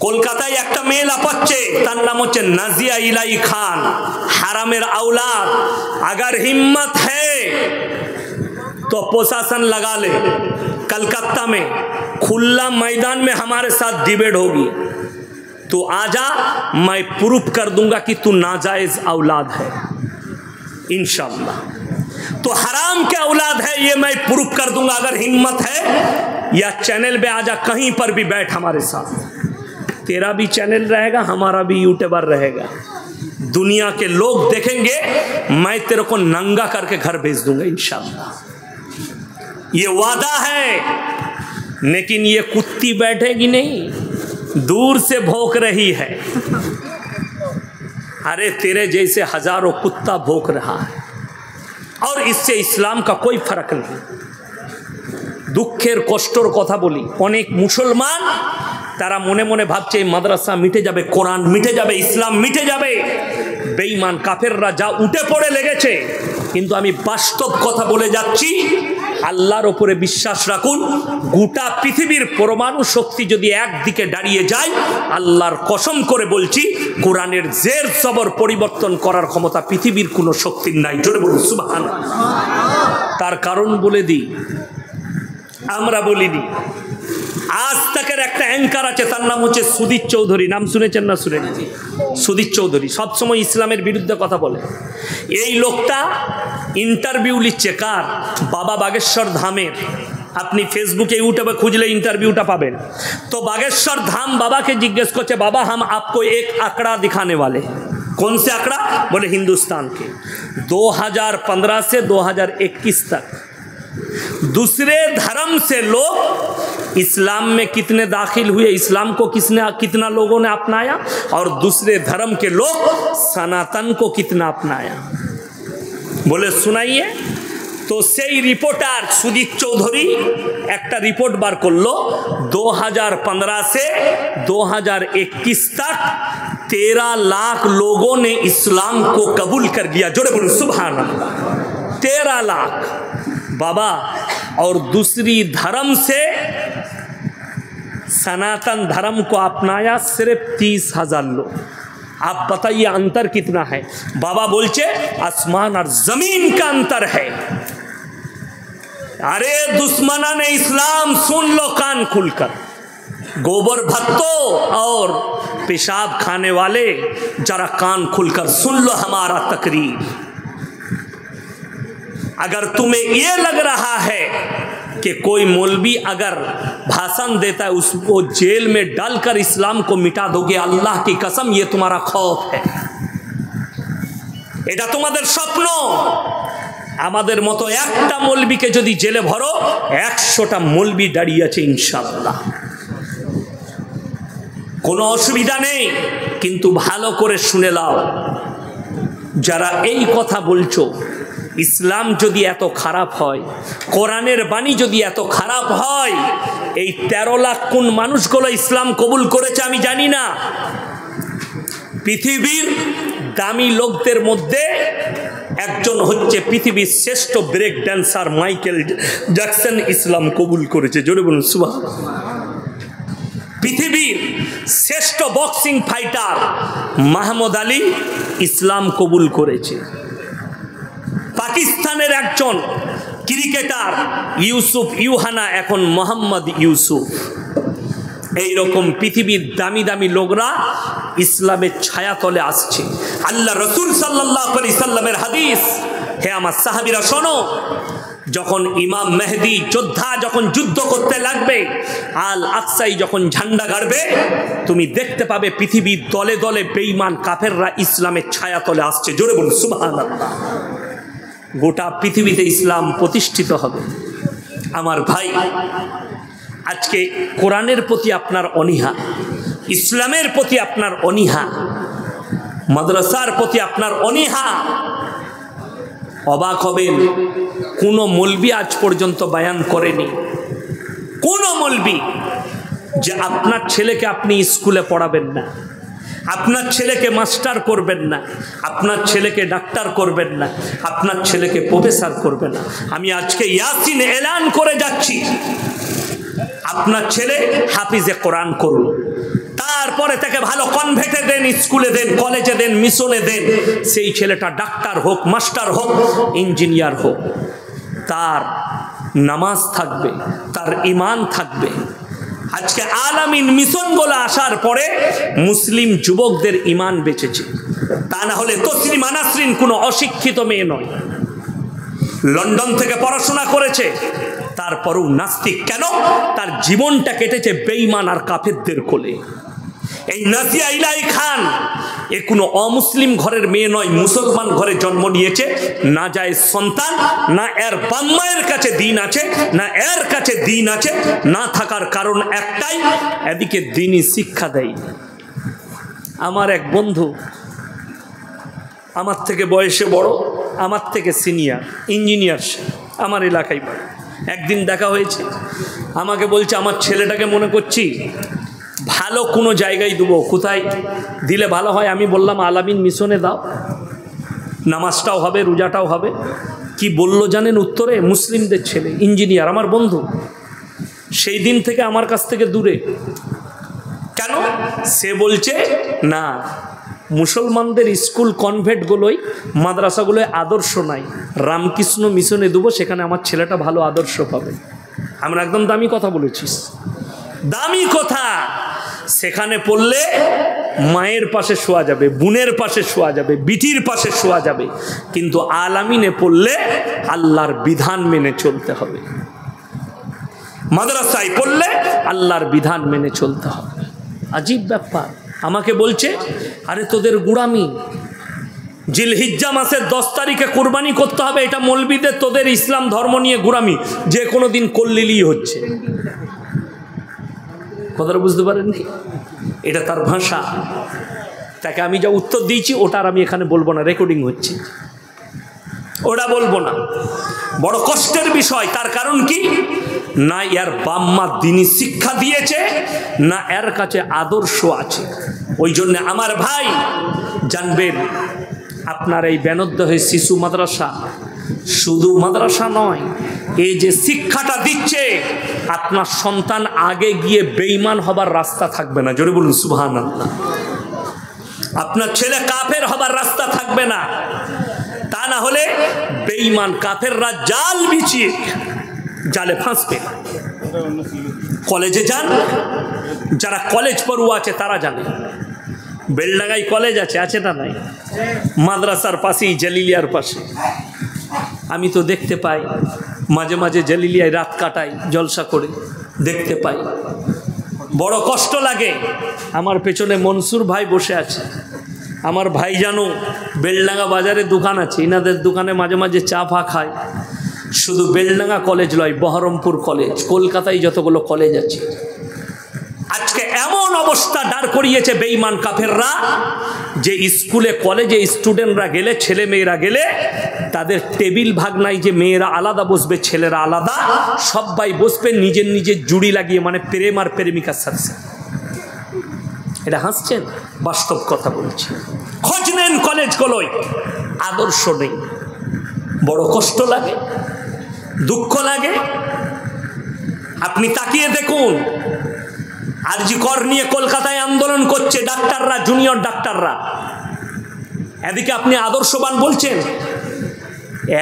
কলকাতায় একটা মেয়ে লাপাচ্ছে, তার নাম হচ্ছে নাজিয়া ইলাই খান, হারামের औलाद। अगर हिम्मत है तो प्रशासन लगा ले। कलकत्ता में खुला मैदान में हमारे साथ डिबेट होगी, तो आजा, मैं प्रूफ कर दूंगा कि तू नाजायज औलाद है इंशाअल्लाह। तो हराम के औलाद है ये मैं प्रूफ कर दूंगा। अगर हिम्मत है या चैनल पे आजा, कहीं पर भी बैठ हमारे साथ। तेरा भी चैनल रहेगा, हमारा भी यूट्यूबर रहेगा। दुनिया के लोग देखेंगे, मैं तेरे को नंगा करके घर भेज दूंगा इंशाअल्लाह। ये वादा है। लेकिन ये कुत्ती बैठेगी नहीं, दूर से भौंक रही है। अरे तेरे जैसे हजारों कुत्ता भौंक रहा है और इससे इस्लाम का कोई फर्क नहीं। दुखेर कष्टर कथा बोली, अनेक मुसलमान तारा मने मने भाबছে মাদ্রাসা মিটে যাবে, কোরআন মিটে যাবে, ইসলাম মিটে যাবে। বেঈমান কাফেররা যা উঠে পড়ে লেগেছে, কিন্তু আমি বাস্তব কথা বলে যাচ্ছি, আল্লাহর উপরে বিশ্বাস রাখুন। গোটা পৃথিবীর পরমাণু শক্তি যদি একদিকে দাঁড়িয়ে যায়, আল্লাহর কসম করে বলছি কোরআনের জের জবর পরিবর্তন করার ক্ষমতা পৃথিবীর কোনো শক্তির নাই। জোরে বলুন সুবহানাল্লাহ। তার কারণ বলে দিই, আমরা বলিনি। আজ তাকের একটা অ্যাঙ্কার আছে, তার নাম হচ্ছে সুদীপ চৌধুরী। নাম শুনেছেন না? শুনেছেন? সুদীপ চৌধুরী সবসময় ইসলামের বিরুদ্ধে কথা বলে। এই লোকটা ইন্টারভিউ নিচ্ছে কার? বাবা বাগেশ্বর ধামের আপনি ফেসবুকে ইউটিউবে খুঁজলে इंटरव्यूটা পাবেন। तो बागेश्वर धाम बाबा के जिज्ञेस करते बाबा हम आपको एक आंकड़ा दिखाने वाले। कौन से आंकड़ा? बोले हिंदुस्तान के 2015 से 2021 तक दूसरे धर्म से लोग इस्लाम में कितने दाखिल हुए, इस्लाम को कितना लोगों ने अपनाया, और दूसरे धर्म के लोग सनातन को कितना अपनाया। बोले सुनाइए। तो সেই রিপোর্টার সুজিত চৌধুরী একটা রিপোর্ট বার করলো 2015 से 2021 तक 13 लाख लोगों ने इस्लाम को कबूल कर लिया। जोड़े बोलो सुभान अल्लाह। 13 लाख बाबा, और दूसरी धर्म से सनातन धर्म को अपनाया सिर्फ 30,000 लोग। आप बताइए अंतर कितना है। बाबा बोलचे आसमान और जमीन का अंतर है। अरे दुश्मना ने इस्लाम सुन लो कान खुलकर। गोबर भत्तों और पेशाब खाने वाले जरा कान खुलकर सुन लो हमारा तकरीर। अगर तुम्हें ये लग रहा है कि कोई मौलवी अगर भाषण देता है उसको जेल में डालकर इस्लाम को मिटा दोगे, अल्लाह की कसम ये तुम्हारा खौफ है, এটা তোমাদের স্বপ্ন। আমাদের মতো একটা মৌলবীকে যদি জেলে ভরো 100টা মৌলবী দাঁড়িয়ে আছে ইনশাআল্লাহ, কোনো অসুবিধা নেই। কিন্তু ভালো করে শুনে নাও, যারা এই কথা বলছো ইসলাম যদি এত খারাপ হয়, কোরআনের বাণী যদি এত খারাপ হয়, এই 13 লাখ কোন মানুষগুলো ইসলাম কবুল করেছে আমি জানি না। পৃথিবীর দামি লোকদের মধ্যে একজন হচ্ছে পৃথিবীর শ্রেষ্ঠ ব্রেক ড্যান্সার মাইকেল জ্যাকসন ইসলাম কবুল করেছে। জোরে বলুন সুবহানাল্লাহ। পৃথিবীর শ্রেষ্ঠ বক্সিং ফাইটার মাহমুদ আলী ইসলাম কবুল করেছে। পাকিস্তানের একজন ক্রিকেটার ইউসুফ ইউহানা এখন মোহাম্মদ ইউসুফ। এই রকম পৃথিবীর দামি দামি লোকরা ইসলামের ছায়াতলে আসছে। আল্লাহ রাসূল সাল্লাল্লাহু আলাইহি সাল্লামের হাদিস, হে আমার সাহাবীরা শোনো, যখন ইমাম মেহেদী যোদ্ধা যখন যুদ্ধ করতে লাগবে, আল আকসাই যখন ঝান্ডা গাড়বে, তুমি দেখতে পাবে পৃথিবীর দলে দলে বেঈমান কাফেররা ইসলামের ছায়াতলে আসছে। জোরে বলুন সুবহানাল্লাহ। গোটা পৃথিবীতে ইসলাম প্রতিষ্ঠিত হবে। আমার ভাই, আজকে কোরআনের প্রতি আপনার অনীহা, ইসলামের প্রতি আপনার অনীহা, মাদ্রাসার প্রতি আপনার অনীহা, অবাক হবেন কোনো মৌলবি আজ পর্যন্ত বয়ান করেনি, কোনো মৌলবি, যে আপনার ছেলেকে আপনি স্কুলে পড়াবেন না, আপনার ছেলেকে মাস্টার করবেন না, আপনার ছেলেকে ডাক্তার করবেন না, আপনার ছেলেকে প্রফেসর করবেন না। আমি আজকে ইয়াসিন এলান করে যাচ্ছি, আপনার ছেলে হাফিজে কোরআন করুন, তারপরে তাকে ভালো কনভেন্টে দেন, স্কুলে দেন, কলেজে দেন, মিশনে দেন। সেই ছেলেটা ডাক্তার হোক, মাস্টার হোক, ইঞ্জিনিয়ার হোক, তার নামাজ থাকবে, তার ঈমান থাকবে। আজকে আলামিন মিশনগুলো আসার পরে মুসলিম যুবকদের ঈমান বেঁচেছে। তা না হলে তসলিমা নাসরিন কোনো অশিক্ষিত মেয়ে নয়, লন্ডন থেকে পড়াশোনা করেছে, তারপরও নাস্তিক কেন? তার জীবনটা কেটেছে বেঈমান আর কাফেরদের কোলে। এই নাজিয়া ইলাহি খান এ কোনো অমুসলিম ঘরের মেয়ে নয়, মুসলমান ঘরে জন্ম নিয়েছে। না যায় সন্তান, না এর বাম্মায়ের কাছে দিন আছে, না এর কাছে দিন আছে। না থাকার কারণ একটাই, এদিকে দিনই শিক্ষা দেয়। আমার এক বন্ধু, আমার থেকে বয়সে বড়, আমার থেকে সিনিয়র ইঞ্জিনিয়ার, আমার এলাকায় পড়ে। একদিন দেখা হয়েছে, আমাকে বলছে আমার ছেলেটাকে মনে করছি ভালো কোনো জায়গায় দেবো, কোথায় দিলে ভালো হয়? আমি বললাম আলামিন মিশনে দাও, নামাজটাও হবে, রোজাটাও হবে। কি বলল জানেন উত্তরে? মুসলিমদের ছেলে, ইঞ্জিনিয়ার, আমার বন্ধু। সেই দিন থেকে আমার কাছ থেকে দূরে। কেন? সে বলছে না, মুসলমানদের স্কুল কনভেন্টগুলোই, মাদ্রাসাগুলোয় আদর্শ নাই, রামকৃষ্ণ মিশনে দেবো, সেখানে আমার ছেলেটা ভালো আদর্শ পাবে। আমরা একদম দামি কথা বলেছিস, দামি কথা। সেখানে পড়লে মায়ের পাশে শোয়া যাবে, বোনের পাশে শোয়া যাবে, বিটির পাশে শোয়া যাবে, কিন্তু আলামিনে পড়লে আল্লাহর বিধান মেনে চলতে হবে। মাদ্রাসায় পড়লে আল্লাহর বিধান মেনে চলতে হবে। আজীব ব্যাপার। আমাকে বলছে, আরে তোদের গুড়ামি, জিলহিজ্জা মাসের 10 তারিখে কোরবানি করতে হবে, এটা মৌলবীদের, তোদের ইসলাম ধর্ম নিয়ে গুড়ামি, যে কোনো দিন করলেই হচ্ছে। কথাটা বুঝতে পারেননি? এটা তার ভাষা। তাকে আমি যা উত্তর দিয়েছি ওটা আর আমি এখানে বলবো না, রেকর্ডিং হচ্ছে, ওটা বলবো না। বড় কষ্টের বিষয়। তার কারণ কি? না এর বাম্মা দ্বীনি শিক্ষা দিয়েছে, না এর কাছে আদর্শ আছে। ওই জন্য আমার ভাই জানবেন, আপনার এই বেনদ্দহে শিশু মাদ্রাসা শুধু মাদ্রাসা নয়, এই যে শিক্ষাটা দিচ্ছে, আপনার সন্তান আগে গিয়ে বেঈমান হবার রাস্তা থাকবে না। জোরে বলুন সুবহানাল্লাহ। আপনার ছেলে কাফের হবার রাস্তা থাকবে না। তা না হলে বেঈমান কাফেররা জাল বিছিয়ে জালে ফাঁসবে। কলেজে যান, যারা কলেজ পড়ুয়া আছে তারা জানে, বেলডাঙ্গায় কলেজ আছে, আছে না নাই? মাদ্রাসার পাশেই, জালিলিয়ার পাশে। আমি তো দেখতে পাই মাঝে মাঝে জালিলিয়ায় রাত কাটাই জলসা করে, দেখতে পাই, বড় কষ্ট লাগে। আমার পেছনে মনসুর ভাই বসে আছে, আমার ভাই জানো বেলডাঙ্গা বাজারে দোকান আছে, ইনাদের দোকানে মাঝে মাঝে চা ফা খায়। শুধু বেলডাঙ্গা কলেজ নয়, বহরমপুর কলেজ, কলকাতায় যতগুলো কলেজ আছে, আজকে এমন অবস্থা দাঁড় করিয়েছে বেঈমান কাফেররা যে স্কুলে কলেজে স্টুডেন্টরা গেলে, ছেলে মেয়েরা গেলে, তাদের টেবিল ভাগ নাই যে মেয়েরা আলাদা বসবে ছেলেরা আলাদা, সবাই বসবে নিজের নিজের জুড়ি লাগিয়ে, মানে প্রেম আর প্রেমিকার সাথে। এটা হাসছেন? বাস্তব কথা বলছি। খোঁজ নেন কলেজগুলোয়, আদর্শ নেই। বড় কষ্ট লাগে, দুঃখ লাগে। আপনি তাকিয়ে দেখুন, আরজি কর নিয়ে কলকাতায় আন্দোলন করছে ডাক্তাররা, জুনিয়র ডাক্তাররা। এদিকে আপনি আদর্শবান বলছেন।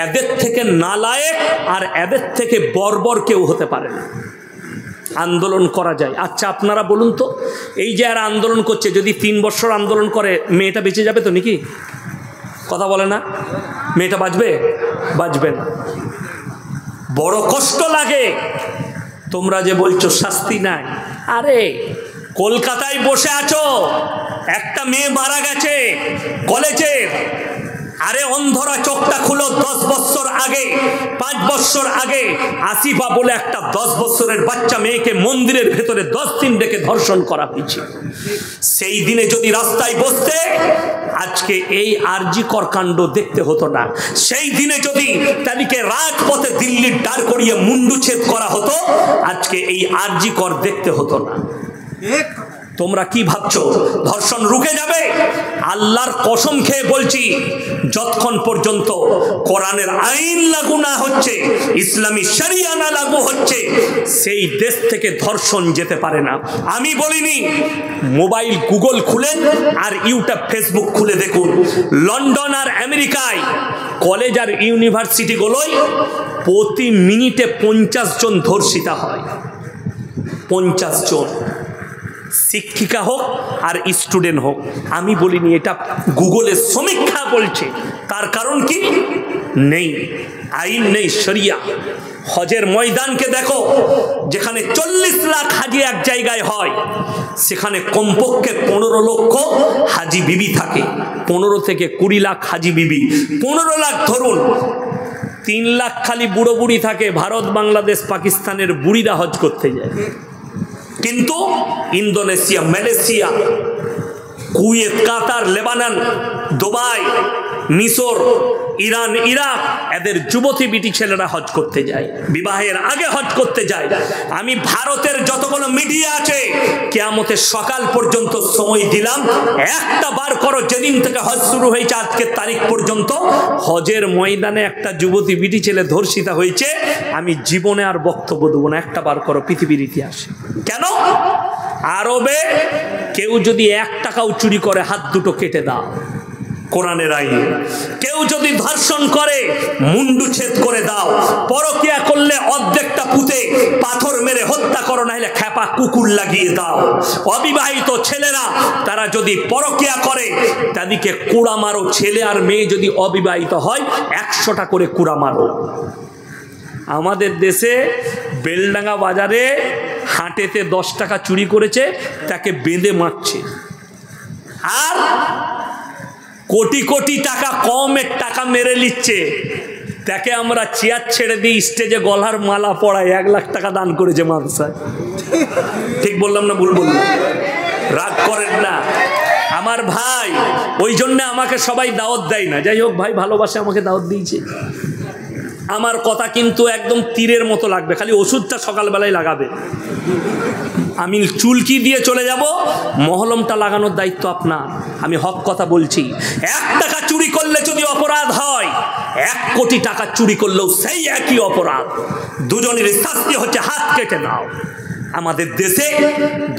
এদের থেকে নালায়েক আর এদের থেকে বর্বর কেউ হতে পারে না। আন্দোলন করা যায়। আচ্ছা আপনারা বলুন তো, এই যে এরা আন্দোলন করছে, যদি 3 বছর আন্দোলন করে মেয়েটা বেঁচে যাবে তো নাকি? কথা বলে না? মেয়েটা বাঁচবে? বাঁচবে না। বড় কষ্ট লাগে। তোমরা যে বলছো শাস্তি নাই, আরে কলকাতায় বসে আছো, একটা মেয়ে মারা গেছে কলেজে। আরে অন্ধরা চোখটা খুলো, 10 বছর আগে, 5 বছর আগে আসিফা বলে একটা 10 বছরের বাচ্চা মেয়েকে মন্দিরের ভেতরে 10 দিন ডেকে ধর্ষণ করা হয়েছে। সেই দিনে যদি রাস্তায় বসতে, আজকে এই আরজি কর কাণ্ড দেখতে হতো না। সেই দিনে যদি তাদেরকে রাজপথে দিল্লির দাঁড় করিয়ে মুন্ডুচ্ছেদ করা হতো, আজকে এই আরজি কর দেখতে হতো না। তোমরা কি ভাবছো ধর্ষণ রুকে যাবে? আল্লাহর কসম খেয়ে বলছি, যতক্ষণ পর্যন্ত কোরআনের আইন লাগু না হচ্ছে, ইসলামী শরিয়া না লাগু হচ্ছে, সেই দেশ থেকে ধর্ষণ যেতে পারে না। আমি বলিনি। মোবাইল গুগল খুলেন আর ইউটিউব ফেসবুক খুলে দেখুন, লন্ডন আর আমেরিকায় কলেজ আর ইউনিভার্সিটিগুলোয় প্রতি মিনিটে 50 জন ধর্ষিতা হয়। 50 জন, শিক্ষিকা হোক আর স্টুডেন্ট হোক। আমি বলিনি, এটা গুগলের সমীক্ষা বলছে। তার কারণ কি? নেই আইন, নেই শরিয়া। হজের ময়দানকে দেখো, যেখানে 40 লাখ হাজি এক জায়গায় হয়, সেখানে কমপক্ষে 15 লক্ষ হাজি বিবি থাকে। 15 থেকে 20 লাখ হাজি বিবি, 15 লাখ ধরুন। 3 লাখ খালি বুড়ো বুড়ি থাকে। ভারত, বাংলাদেশ, পাকিস্তানের বুড়িরা হজ করতে যায়। কিন্তু ইন্দোনেশিয়া, মালয়েশিয়া, কুয়েত, কাতার, লেবানন, দুবাই, মিশর, ইরান, ইরাক, এদের যুবতী বিটি ছেলেরা হজ করতে যায়, বিবাহের আগে হজ করতে যায়। আমি ভারতের যতগুলো মিডিয়া আছে, কিয়ামতের সকাল পর্যন্ত সময় দিলাম, একটা বার করো যেদিন থেকে হজ শুরু হয়েছে আজকের তারিখ পর্যন্ত, হজের ময়দানে একটা যুবতী বিটি ছেলে ধর্ষিতা হয়েছে, আমি জীবনে আর বক্তব্য দেবো না। একটা বার করো পৃথিবীর ইতিহাসে। কেন? আরবে কেউ যদি 1 টাকাও চুরি করে, হাত দুটো কেটে দাও, কোরআনের আইন। কেউ যদি ধর্ষণ করে, মুন্ডুচ্ছেদ করে দাও। পরকিয়া করলে অর্ধেকটা পুঁতে পাথর মেরে হত্যা করো, না হলে খেপা কুকুর লাগিয়ে দাও। অবিবাহিত ছেলেরা তারা যদি পরকিয়া করে, তাদেরকে কুড়া মারো। ছেলে আর মেয়ে যদি অবিবাহিত হয়, 100টা করে কুড়া মারো। আমাদের দেশে বেলডাঙ্গা বাজারে হাটেতে 10 টাকা চুরি করেছে, তাকে বেঁধে মারছে। আর কোটি কোটি টাকা কমের টাকা মেরে নিচ্ছে, তাকে আমরা চেয়ার ছেড়ে দিই, স্টেজে গলার মালা পড়ায় 1 লাখ টাকা দান করেছে মাদ্রাসায়। ঠিক বললাম না ভুল বললাম? রাগ করেন না আমার ভাই, ওই জন্য আমাকে সবাই দাওয়াত দেয় না। যাই হোক ভাই, ভালোবাসে আমাকে দাওয়াত দিয়েছে। আমার কথা কিন্তু একদম তীরের মতো লাগবে, খালি ওষুধটা সকালবেলায় লাগাবে। আমি চুলকি দিয়ে চলে যাব, মহলমটা লাগানোর দায়িত্ব আপনার। আমি হক কথা বলছি। 1 টাকা চুরি করলে যদি অপরাধ হয়, 1 কোটি টাকা চুরি করলেও সেই একই অপরাধ। দুজনের শাস্তি হচ্ছে হাত কেটে নাও। আমাদের দেশে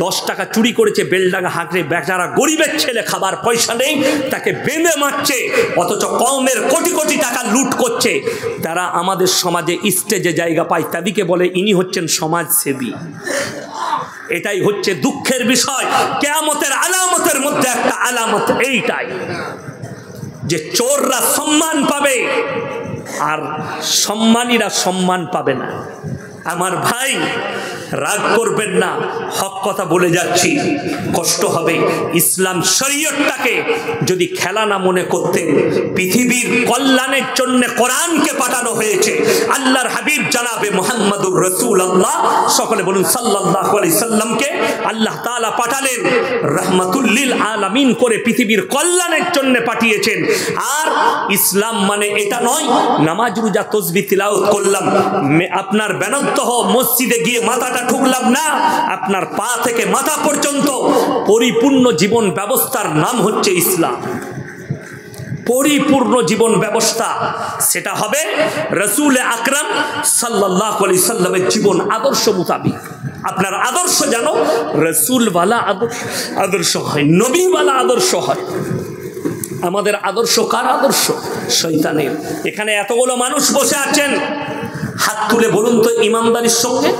10 টাকা চুরি করেছে বেলডাঙ্গা হাটে, বেচারা গরিবের ছেলে, খাবার পয়সা নেই, তাকে বেঁধে মারছে, অথচ কমের কোটি কোটি টাকা লুট করছে। তারা আমাদের সমাজে স্টেজে জায়গা পায়, তাদেরকে বলে ইনি হচ্ছেন সমাজসেবী। এটাই হচ্ছে দুঃখের বিষয়। কিয়ামতের আলামতের মধ্যে একটা আলামত এইটাই, যে চোররা সম্মান পাবে আর সম্মানীরা সম্মান পাবে না। আমার ভাই রাগ করবেন না, হক কথা বলে যাচ্ছি, কষ্ট হবে। ইসলাম শরীয়তটাকে যদি খেলা না মনে করতেন, পৃথিবীর কল্যাণের জন্য কোরআনকে পাঠানো হয়েছে। আল্লাহর হাবিব জানাবে মুহাম্মদুর রাসূলুল্লাহ, সকলে বলুন সাল্লাল্লাহু আলাইহি সাল্লামকে আল্লাহ তাআলা পাঠালেন রাহমাতুল লিল আলামিন করে, পৃথিবীর কল্যাণের জন্য পাঠিয়েছেন। আর ইসলাম মানে এটা নয় নামাজ রোজা তাসবিহ তিলাওয়াত করলাম, আপনার বেনাত্তহ মসজিদে গিয়ে মাথাটা ঠুকলাম না, আপনার পা থেকে মাথা পর্যন্ত পরিপূর্ণ জীবন ব্যবস্থার নাম হচ্ছে ইসলাম। পরিপূর্ণ জীবন ব্যবস্থা সেটা হবে রাসূল আকরাম সাল্লাল্লাহু আলাইহি সাল্লামের জীবন আদর্শ মোতাবিক। আপনার আদর্শ যেন রাসূলওয়ালা আদর্শ হয়, নবীওয়ালা আদর্শ হয়। আমাদের আদর্শ কার আদর্শ? শয়তানের। এখানে এতগুলো মানুষ বসে আছেন, হাত তুলে বলুন তো ইমানদারির সঙ্গে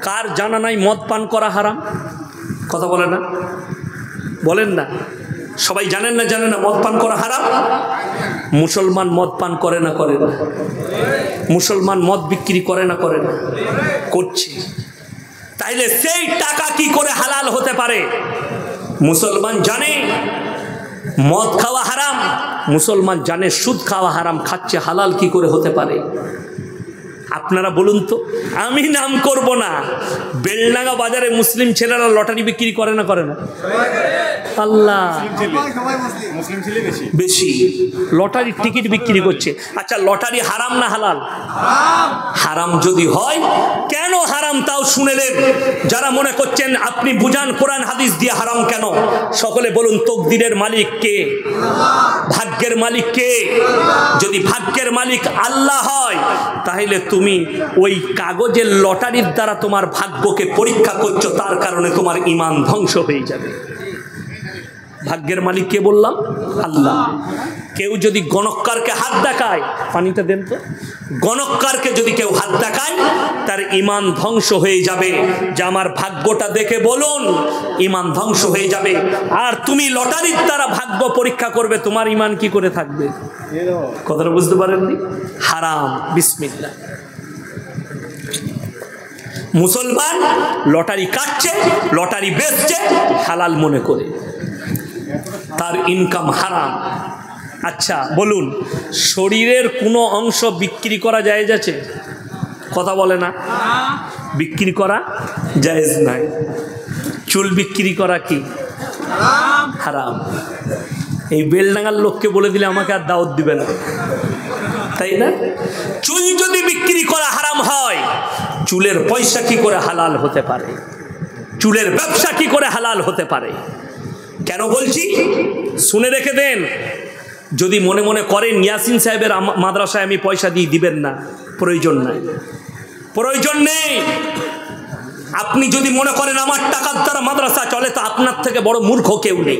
কার জানা নাই মদ পান করা হারাম? কথা বলে না, বলেন না। সবাই জানেন না, জানেন না মদ পান করা হারাম? মুসলমান মদ পান করে না? করে না। মুসলমান মদ বিক্রি করে না? করে না, করছে। তাইলে সেই টাকা কি করে হালাল হতে পারে? মুসলমান জানে মদ খাওয়া হারাম, মুসলমান জানে সুদ খাওয়া হারাম, খাচ্ছে, হালাল কি করে হতে পারে? আপনারা বলুন তো। আমি নাম করব না, বেলডাঙ্গা বাজারে মুসলিম ছেলেরা লটারি বিক্রি করে না? করে না? আল্লাহ, বেশি লটারির টিকিট বিক্রি করছে। আচ্ছা, লটারি হারাম না হালাল? হারাম যদি হয়, কেন হারাম তাও শুনেলেন। যারা মনে করছেন আপনি বুঝান কোরআন হাদিস দিয়ে হারাম কেন, সকলে বলুন তকদিরের মালিক কে? ভাগ্যের মালিক কে? যদি ভাগ্যের মালিক আল্লাহ হয়, তাহলে তুমি ওই কাগজের লটারির দ্বারা তোমার ভাগ্যকে পরীক্ষা করছো, তার কারণে তোমার ঈমান ধ্বংস হয়ে যাবে। ভাগ্যের মালিক কে বললাম? আল্লাহ। কেউ যদি গণককারকে হাত দেখায়, পানিটা দেন তো, গণককারকে যদি কেউ হাত দেখায়, তার ঈমান ধ্বংস হয়ে যাবে। যে আমার ভাগ্যটা দেখে বলুন, ঈমান ধ্বংস হয়ে যাবে। আর তুমি লটারির দ্বারা ভাগ্য পরীক্ষা করবে, তোমার ঈমান কি করে থাকবে? কথাটা বুঝতে পারেননি? হারাম। বিসমিল্লাহ। মুসলমান লটারি কাটছে, লটারি বেচছে হালাল মনে করে, তার ইনকাম হারাম। আচ্ছা বলুন, শরীরের কোনো অংশ বিক্রি করা জায়েজ আছে? কথা বলে না, বিক্রি করা জায়েজ নাই। চুল বিক্রি করা কি হারাম? এই বেলডাঙ্গার লোককে বলে দিলে আমাকে আর দাওয়াত দিবে না, তাই না? চুল যদি বিক্রি করা হারাম হয়, চুলের পয়সা কি করে হালাল হতে পারে? চুলের ব্যবসা কি করে হালাল হতে পারে? কেন বলছি শুনে রেখে দেন। যদি মনে মনে করেন ইয়াসিন সাহেবের মাদ্রাসায় আমি পয়সা দিয়ে দিবেন না, প্রয়োজন নাই, প্রয়োজন নেই। আপনি যদি মনে করেন আমার টাকার দ্বারা মাদ্রাসা চলে, তো আপনার থেকে বড় মূর্খ কেউ নেই।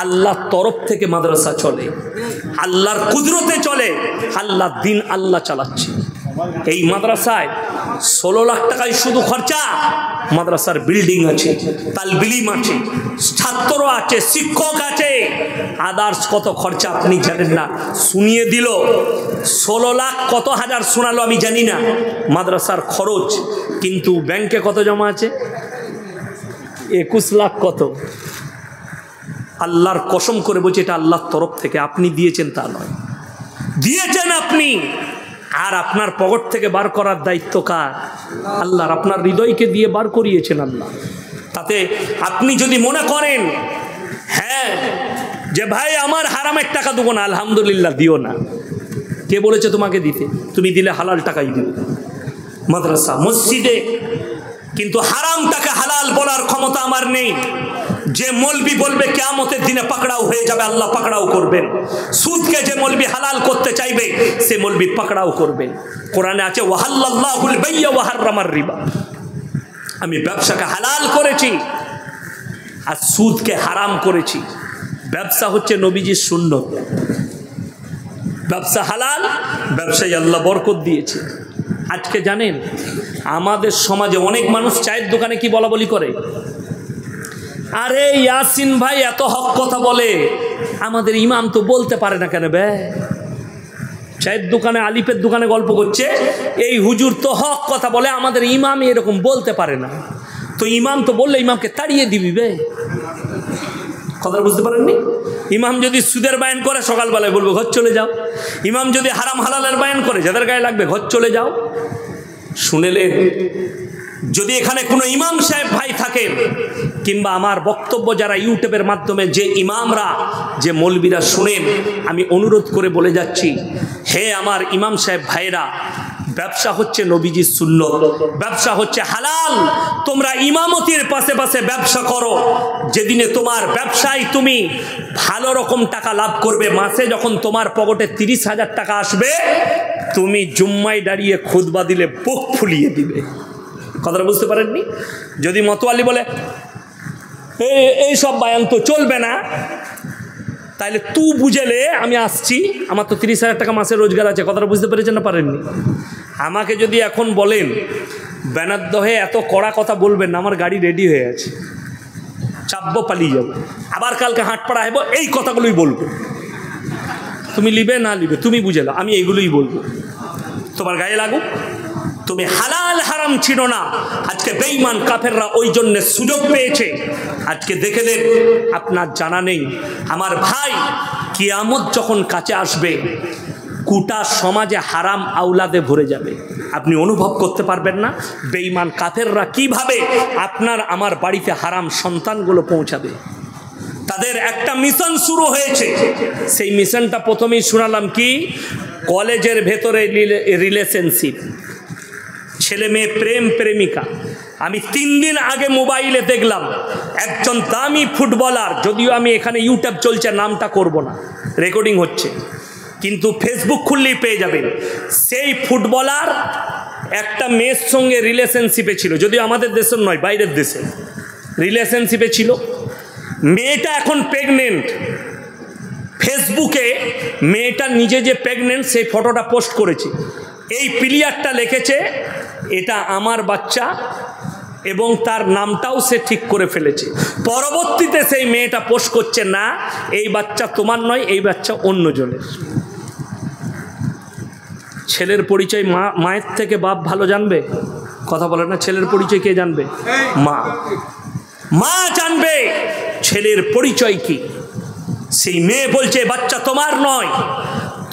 আল্লাহর তরফ থেকে মাদ্রাসা চলে, আল্লাহর কুদরতে চলে, আল্লাহ দিন আল্লাহ চালাচ্ছে। এই মাদ্রাসায় 16 লাখ টাকায় শুধু খরচা, মাদ্রাসার বিল্ডিং আছে, তালবিলিম আছে, ছাত্র আছে, শিক্ষক আছে, আদার্স কত খরচা আপনি জানেন না। শুনিয়ে দিল 16 লাখ কত হাজার শোনালো আমি জানি না মাদ্রাসার খরচ, কিন্তু ব্যাংকে কত জমা আছে? 21 লাখ কত। আল্লাহর কসম করে বলছে এটা আল্লাহর তরফ থেকে, আপনি দিয়েছেন তা নয়, দিয়েছেন আপনি। আর আপনার পকেট থেকে বার করার দায়িত্ব কার? আল্লাহর। আপনার হৃদয়কে দিয়ে বার করিয়েছেন আল্লাহ। তাতে আপনি যদি মনে করেন হ্যাঁ যে ভাই আমার হারামের টাকা দেবো না, আলহামদুলিল্লাহ, দিও না। কে বলেছে তোমাকে দিতে? তুমি দিলে হালাল টাকাই দিও মাদ্রাসা মসজিদে, কিন্তু হারামটাকে হালাল বলার ক্ষমতা আমার নেই। যে মৌলবি বলবে কিয়ামতের দিনে পাকড়াও হয়ে যাবে, আল্লাহ পাকড়াও করবেন। সুদকে যে মৌলবি হালাল করতে চাইবে সে মৌলবি পাকড়াও করবেন। কোরআনে আছে ওয়াহাল্লাল্লাহুল বাইয়া ওয়া হাররামার রিবা, আমি ব্যবসাকে হালাল করেছি আর সুদকে হারাম করেছি। ব্যবসা হচ্ছে নবীজির সুন্নত, ব্যবসা হালাল, ব্যবসায় আল্লাহ বরকত দিয়েছে। আজকে জানেন আমাদের সমাজে অনেক মানুষ চায়ের দোকানে কি বলা বলি করে, আরে ইয়াসিন ভাই এত হক কথা বলে, আমাদের ইমাম তো বলতে পারে না কেন বে? চায়ের দোকানে আলিফের দোকানে গল্প করছে, এই হুজুর তো হক কথা বলে, আমাদের ইমাম এরকম বলতে পারে না। তো ইমাম তো বললে ইমামকে তাড়িয়ে দিবি বে, কথা বুঝতে পারেননি? ইমাম যদি সুদের বায়ান করে সকালবেলায় বলবো ঘর চলে যাও, ইমাম যদি হারাম হালালের বায়ান করে যাদের গায়ে লাগবে ঘর চলে যাও। শুনেলেন? যদি এখানে কোনো ইমাম সাহেব ভাই থাকেন, কিংবা আমার বক্তব্য যারা ইউটিউবের মাধ্যমে যে ইমামরা, যে মৌলবীরা শুনেন, আমি অনুরোধ করে বলে যাচ্ছি, হে আমার ইমাম সাহেব ভাইরা, ব্যবসা হচ্ছে নবীজির সুন্নত, ব্যবসা হচ্ছে হালাল। তোমরা ইমামতির পাশে পাশে ব্যবসা করো। যেদিনে তোমার ব্যবসায় তুমি ভালো রকম টাকা লাভ করবে, মাসে যখন তোমার পকেটে 30,000 টাকা আসবে, তুমি জুম্মায় দাঁড়িয়ে খুতবা দিলে বুক ফুলিয়ে দিবে। কথাটা বুঝতে পারেননি? যদি মতোয়ালি বলে এই সব বায়ান তো চলবে না, তাইলে তুই বুঝেলে আমি আসছি, আমার তো 30,000 টাকা মাসে রোজগার আছে। কথাটা বুঝতে পেরেছেন না পারেননি? আমাকে যদি এখন বলেন ব্যানার্দ হয়ে এত কড়া কথা বলবেন না, আমার গাড়ি রেডি হয়ে আছে, চাপবো, পালিয়ে যাবো, আবার কালকে হাটপাড়া হবো, এই কথাগুলোই বলবো। তুমি লিবে না লিবে তুমি বুঝেলো, আমি এইগুলোই বলবো, তোমার গায়ে লাগুক। তুমি হালাল হারাম ছিল না, আজকে বেঈমান কাফেররা ওই জন্য সুযোগ পেয়েছে। আজকে দেখে দেন, আপনার জানা নেই আমার ভাই, কিয়ামত যখন কাছে আসবে, গোটা সমাজে হারাম আওলাদে ভরে যাবে। আপনি অনুভব করতে পারবেন না বেঈমান কাফেররা কিভাবে আপনার আমার বাড়িতে হারাম সন্তানগুলো পৌঁছাবে। তাদের একটা মিশন শুরু হয়েছে, সেই মিশনটা প্রথমেই শোনালাম কি, কলেজের ভেতরে রিলেশনশিপ, ছেলে মেয়ে প্রেম প্রেমিকা। আমি 3 দিন আগে মোবাইলে দেখলাম একজন দামি ফুটবলার, যদিও আমি এখানে ইউটিউব চলছে নামটা করব না, রেকর্ডিং হচ্ছে, কিন্তু ফেসবুক খুললেই পেয়ে যাবেন। সেই ফুটবলার একটা মেয়ের সঙ্গে রিলেশনশিপে ছিল, যদিও আমাদের দেশের নয়, বাইরের দেশে রিলেশনশিপে ছিল। মেয়েটা এখন প্রেগনেন্ট। ফেসবুকে মেয়েটা নিজে যে প্রেগনেন্ট সেই ফটোটা পোস্ট করেছে। এই প্লেয়ারটা লিখেছে এটা আমার বাচ্চা, এবং তার নামটাও সে ঠিক করে ফেলেছে। পরবর্তীতে সেই মেয়েটা পোস্ট করছে না, এই বাচ্চা তোমার নয়, এই বাচ্চা অন্যজনের। ছেলের পরিচয় মায়ের থেকে বাপ ভালো জানবে? কথা বলে না, ছেলের পরিচয় কে জানবে? মা জানবে ছেলের পরিচয় কি। সেই মেয়ে বলছে বাচ্চা তোমার নয়।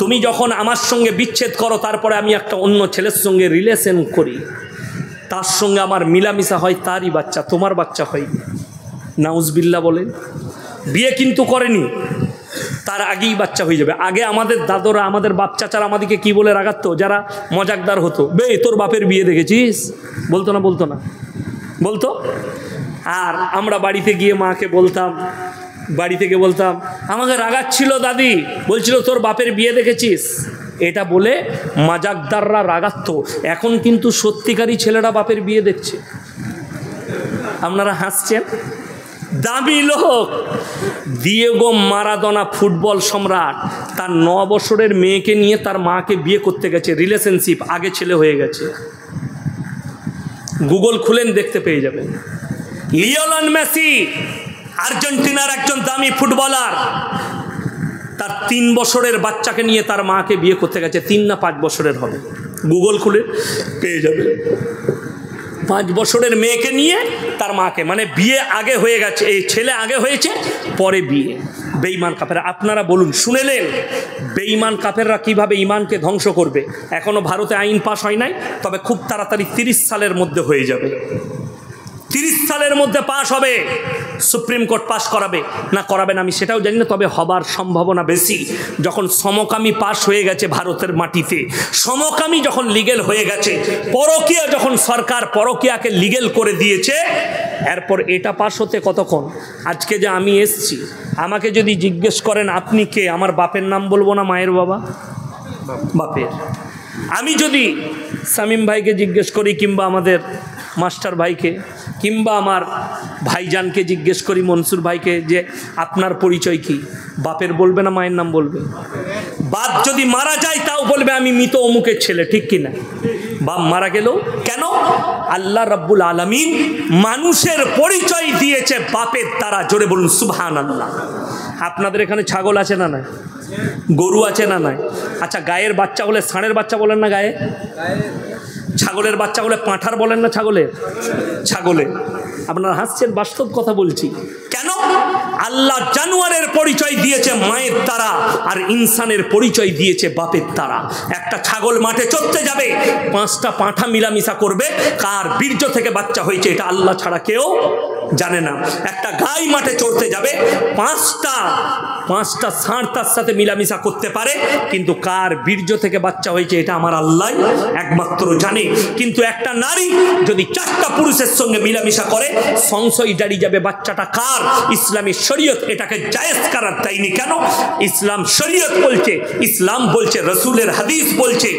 তুমি যখন আমার সঙ্গে বিচ্ছেদ করো, তারপরে আমি একটা অন্য ছেলের সঙ্গে রিলেশন করি, তার সঙ্গে আমার মিলামিশা হয়, তারই বাচ্চা, তোমার বাচ্চা হয়নি। নাউজবিল্লাহ বলেন। বিয়ে কিন্তু করেনি, তার আগেই বাচ্চা হয়ে যাবে। আগে আমাদের দাদরা, আমাদের বাপ চাচারা আমাদেরকে কি বলে রাগাতো, যারা মজাকদার হতো, বে তোর বাপের বিয়ে দেখেছিস? বলতো না? বলতো না? বলতো। আর আমরা বাড়িতে গিয়ে মাকে বলতাম, বাড়ি থেকে বলতাম, আমাকে রাগাচ্ছিল দাদি, বলছিল তোর বাপের বিয়ে দেখেছিস? এটা বলে মজাকদাররা রাগাতো। এখন কিন্তু সত্যিকারই ছেলেরা বাপের বিয়ে দেখছে। আপনারা হাসছেন। দামি লোক দিয়েগো মারাদোনা, ফুটবল সম্রাট, তার 9 বছরের মেয়েকে নিয়ে তার মাকে বিয়ে করতে গেছে, রিলেশনশিপ, আগে ছেলে হয়ে গেছে। গুগল খুলেন দেখতে পেয়ে যাবেন। লিওনেল মেসি আর্জেন্টিনার একজন দামি ফুটবলার, তার 3 বছরের বাচ্চাকে নিয়ে তার মাকে বিয়ে করতে গেছে, 3 না 5 বছরের হবে, গুগল খুলে পেয়ে যাবে। 5 বছরের মেয়েকে নিয়ে তার মাকে, মানে বিয়ে আগে হয়ে গেছে, এই ছেলে আগে হয়েছে পরে বিয়ে। বেঈমান কাফেররা, আপনারা বলুন, শুনেলেন বেঈমান কাফেররা কিভাবে ইমানকে ধ্বংস করবে। এখনো ভারতে আইন পাস হয় নাই, তবে খুব তাড়াতাড়ি 30 সালের মধ্যে হয়ে যাবে। 30 সালের মধ্যে পাস হবে, সুপ্রিম কোর্ট পাস করাবে না করাবে না আমি সেটাও জানি না, তবে হবার সম্ভাবনা বেশি। যখন সমকামী পাস হয়ে গেছে ভারতের মাটিতে, সমকামী যখন লিগেল হয়ে গেছে, পরকীয়া যখন সরকার পরকীয়াকে লিগেল করে দিয়েছে, এরপর এটা পাস হতে কতক্ষণ। আজকে যে আমি এসছি, আমাকে যদি জিজ্ঞেস করেন আপনি কে, আমার বাপের নাম বলবো না মায়ের বাবা, বাপের। আমি যদি শামীম ভাইকে জিজ্ঞেস করি, কিংবা আমাদের মাস্টার ভাইকে, কিংবা আমার ভাইজানকে জিজ্ঞেস করি, মনসুর ভাইকে, যে আপনার পরিচয় কি, বাপের বলবে না মায়ের নাম বলবে? বাপ যদি মারা যায় তাও বলবে আমি মৃত অমুকের ছেলে, ঠিক কিনা? বাপ মারা গেল কেন? আল্লাহ রাব্বুল আলামিন মানুষের পরিচয় দিয়েছে বাপের দ্বারা। জোরে বলুন সুবহানাল্লাহ। আপনাদের এখানে ছাগল আছে না নাই? গরু আছে না নাই? আচ্ছা, গায়ের বাচ্চা হলে ষাঁড়ের বাচ্চা বলেন না গায়ে? ছাগলের বাচ্চা হলে পাঁঠার বলেন না ছাগলের? ছাগলে। আপনারা হাসছেন, বাস্তব কথা বলছি। কেন? আল্লাহ জানোয়ারের পরিচয় দিয়েছে মায়ের দ্বারা, আর ইনসানের পরিচয় দিয়েছে বাপের দ্বারা। একটা ছাগল মাঠে চড়তে যাবে, 5টা পাঁঠা মিলামিশা করবে, কার বীর্য থেকে বাচ্চা হয়েছে এটা আল্লাহ ছাড়া কেউ জানে না। একটা গাই মাঠে চড়তে যাবে, 5টা ষাঁড় তার সাথে মিলামিশা করতে পারে, কিন্তু কার বীর্য থেকে বাচ্চা হয়েছে এটা আমার আল্লাহ একমাত্র জানে। কিন্তু একটা নারী যদি 4টা পুরুষের সঙ্গে মিলামিশা করে, সংশয় দাঁড়িয়ে যাবে বাচ্চাটা কার। ইসলামী শরীয়ত এটাকে জায়েজ করার দেয়নি। কেন? ইসলাম শরীয়ত বলছে, ইসলাম বলছে, রসুলের হাদিস বলছে,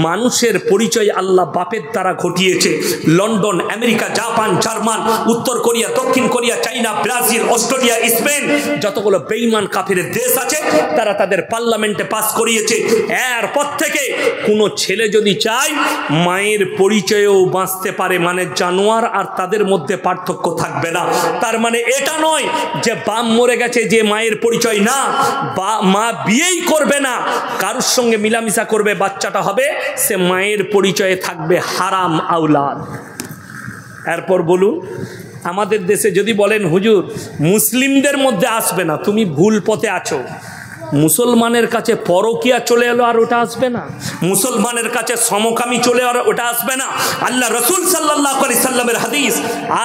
মানুষের পরিচয় আল্লাহ বাপের দ্বারা ঘটিয়েছে। লন্ডন, আমেরিকা, জাপান, জার্মান, উত্তর কোরিয়া, দক্ষিণ কোরিয়া, চাইনা, ব্রাজিল, অস্ট্রেলিয়া, স্পেন, যতগুলো বেঈমান কাফেরের দেশ আছে, তারা তাদের পার্লামেন্টে পাস করিয়েছে, এরপর থেকে কোনো ছেলে যদি চায় মায়ের পরিচয়েও বাঁচতে পারে, মানে জানোয়ার আর তাদের মধ্যে পার্থক্য থাকবে না। তার মানে এটা নয় যে বাপ মরে গেছে যে মায়ের পরিচয় না, বা মা বিয়েই করবে না, কারোর সঙ্গে মিলামিশা করবে, বাচ্চাটা হবে, সে মায়ের পরিচয়ে থাকবে, হারাম আওলাদ। এরপর বলুন, আমাদের দেশে যদি বলেন হুজুর মুসলিমদের মধ্যে আসবে না, তুমি ভুল পথে আছো। মুসলমানের কাছে পরকীয়া চলে এলো আর ওটা আসবে না, মুসলমানের কাছে সমকামী চলে আর ওটা আসবে না। আল্লাহ রসুল সাল্লাল্লাহু আলাইহি সাল্লামের হাদিস,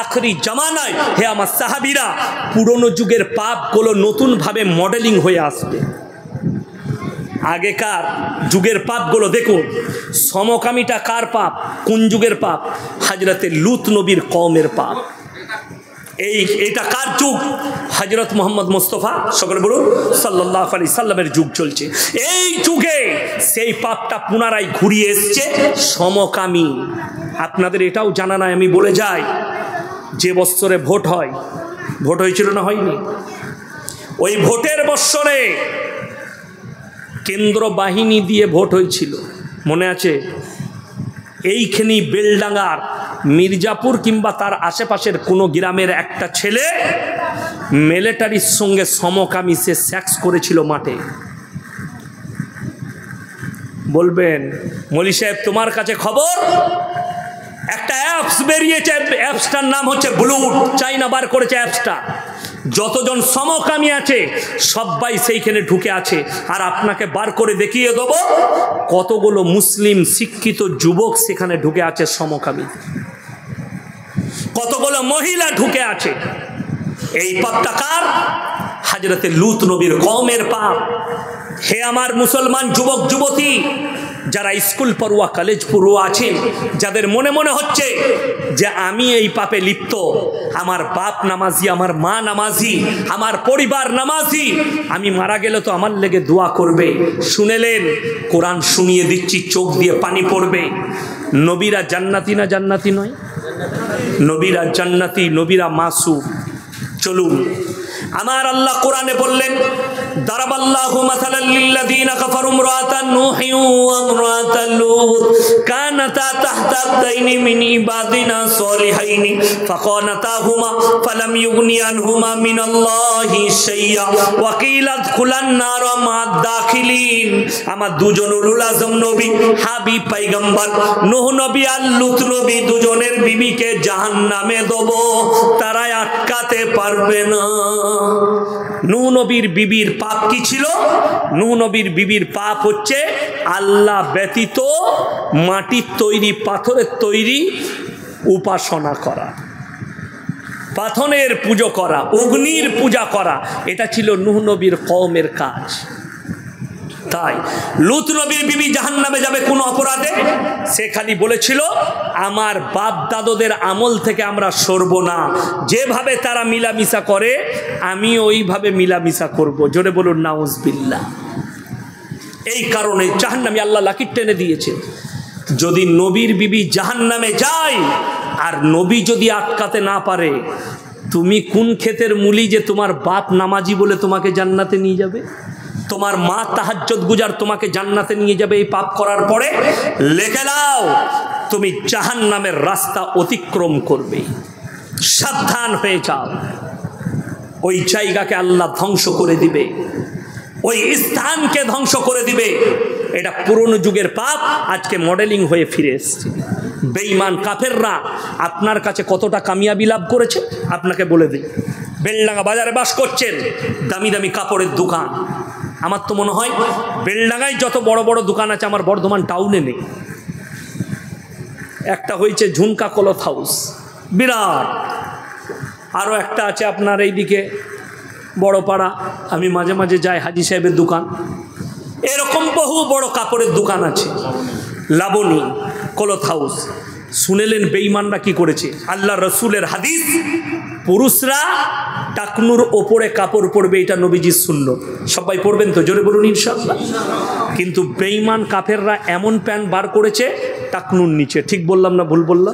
আখরি জামানায় হে আমার সাহাবীরা, পুরনো যুগের পাপগুলো নতুনভাবে মডেলিং হয়ে আসবে। আগেকার যুগের পাপগুলো দেখুন, সমকামীটা কার পাপ? কোন যুগের পাপ? হযরতে লূত নবীর কওমের পাপ। এইটা কার যুগ? হযরত মুহাম্মদ মুস্তাফা সকলে বলুন সাল্লাল্লাহু আলাইহি সাল্লামের যুগ চলছে। এই যুগে সেই পাপটা পুনরায় ঘুরিয়ে এসছে, সমকামী। আপনাদের এটাও জানা নাই, আমি বলে যাই, যে বৎসরে ভোট হয়, ভোট হয়েছিল না হয়নি? ওই ভোটের বৎসরে কেন্দ্র বাহিনী দিয়ে ভোট হয়েছিল, মনে আছে? এইখানেই বেলডাঙ্গার মির্জাপুর কিংবা তার আশেপাশের কোনো গ্রামের একটা ছেলে মিলিটারির সঙ্গে সমকামী সে সেক্স করেছিল মাঠে। বলবেন মৌলী সাহেব তোমার কাছে খবর? একটা অ্যাপস বেরিয়েছে, অ্যাপসটার নাম হচ্ছে ব্লুড, চাইনা বার করেছে অ্যাপসটা। যতজন সমকামী আছে সবাই সেইখানে ঢুকে আছে, আর আপনাকে বার করে দেখিয়ে দেবো কতগুলো মুসলিম শিক্ষিত যুবক সেখানে ঢুকে আছে সমকামী, কতগুলো মহিলা ঢুকে আছে। এই পাপটা কার? হযরতে লূত নবীর কওমের পাপ। হে আমার মুসলমান যুবক যুবতী, যারা স্কুল পড়ুয়া, কলেজ পড়ুয়া আছেন, যাদের মনে মনে হচ্ছে যে আমি এই পাপে লিপ্ত, আমার বাপ নামাজি, আমার মা নামাজি, আমার পরিবার নামাজি, আমি মারা গেলে তো আমার লেগে দোয়া করবে। শুনেলেন, কোরআন শুনিয়ে দিচ্ছি, চোখ দিয়ে পানি পড়বে। নবীরা জান্নাতি না জান্নাতি নয়? নবীরা জান্নাতি, নবীরা মাসুম। চলুন, আমার আল্লাহ কোরআনে বললেন, দারাবাল্লাহু মাসালাল লিল্লাযীনা কাফারু ইমরাআতান নূহি ওয়া ইমরাআতাল লূত কানাতা তাহতা আবদাইনি মিন ইবাদিনা সলিহাইনি ফাকানাতাহুমা ফালাম ইউগনি আনহুমা মিনাল্লাহি শাইয়্যা ওয়া কিলা আদখুলান নার মা'আদ দাখিলিন। আমার দুজন উলুল আযম নবী, হাবিব পয়গম্বর নূহ নবী আর লূত নবী দুজনের বিবিকে জাহান্নামে দেব, তারা আটকাতে পারবে না। নূহ নবীর বিবির পাপ কি ছিল? নূহ নবীর বিবির পাপ হচ্ছে আল্লাহ ব্যতীত মাটির তৈরি, পাথরের তৈরি উপাসনা করা, পাথরের পুজো করা, অগ্নির পূজা করা। এটা ছিল নূহ নবীর কওমের কাজ। তাই লূত নবীর বিবি জাহান্নামে যাবে কোন অপরাধে? সে খালি বলেছিল, আমার বাপ দাদুদের আমল থেকে আমরা সরব না, যেভাবে তারা মিলামিশা করে আমি ওইভাবে মিলামিশা করব। জোরে বলুন নাউজুবিল্লাহ। এই কারণে জাহান্নামে আল্লাহ লাকির টেনে দিয়েছে। যদি নবীর বিবি জাহান্নামে যায় আর নবী যদি আটকাতে না পারে, তুমি কোন ক্ষেতের মূলি যে তোমার বাপ নামাজি বলে তোমাকে জান্নাতে নিয়ে যাবে? তোমার মা তাহাজ্জুদ গুজার তোমাকে জান্নাতে নিয়ে যাবে এই পাপ করার পরে? লিখে নাও, তুমি জাহান্নামের রাস্তা অতিক্রম করবে। সাবধান হয়ে যাও, ওই জায়গাকে আল্লাহ ধ্বংস করে দিবে, ওই স্থানকে ধ্বংস করে দিবে। এটা পুরনো যুগের পাপ, আজকে মডেলিং হয়ে ফিরে এসছে। বেঈমান কাফেররা আপনার কাছে কতটা কামিয়াবি লাভ করেছে আপনাকে বলে দিই। বেলডাঙ্গা বাজারে বাস করছেন, দামি দামি কাপড়ের দোকান। আমার তো মনে হয় বেলডাঙ্গায় যত বড় বড় দোকান আছে আমার বর্ধমান টাউনে নেই। একটা হয়েছে ঝুনকা ক্লথ হাউস, বিরাট। আরও একটা আছে আপনার এইদিকে বড়পাড়া, আমি মাঝে মাঝে যাই, হাজি সাহেবের দোকান। এরকম বহু বড় কাপড়ের দোকান আছে। Laboni cloth house. শুনেলেন বেঈমানরা কি করেছে? আল্লাহ রসুলের হাদিস, পুরুষরা টাকনুর ওপরে কাপড় পরবে, এটা নবীজির সুন্নত। সবাই পরবেন তো? জোরে বলুন ইনশাআল্লাহ। কিন্তু বেঈমান কাফেররা এমন প্যান্ট বার করেছে টাকনুর নিচে। ঠিক বললাম না ভুল বললাম?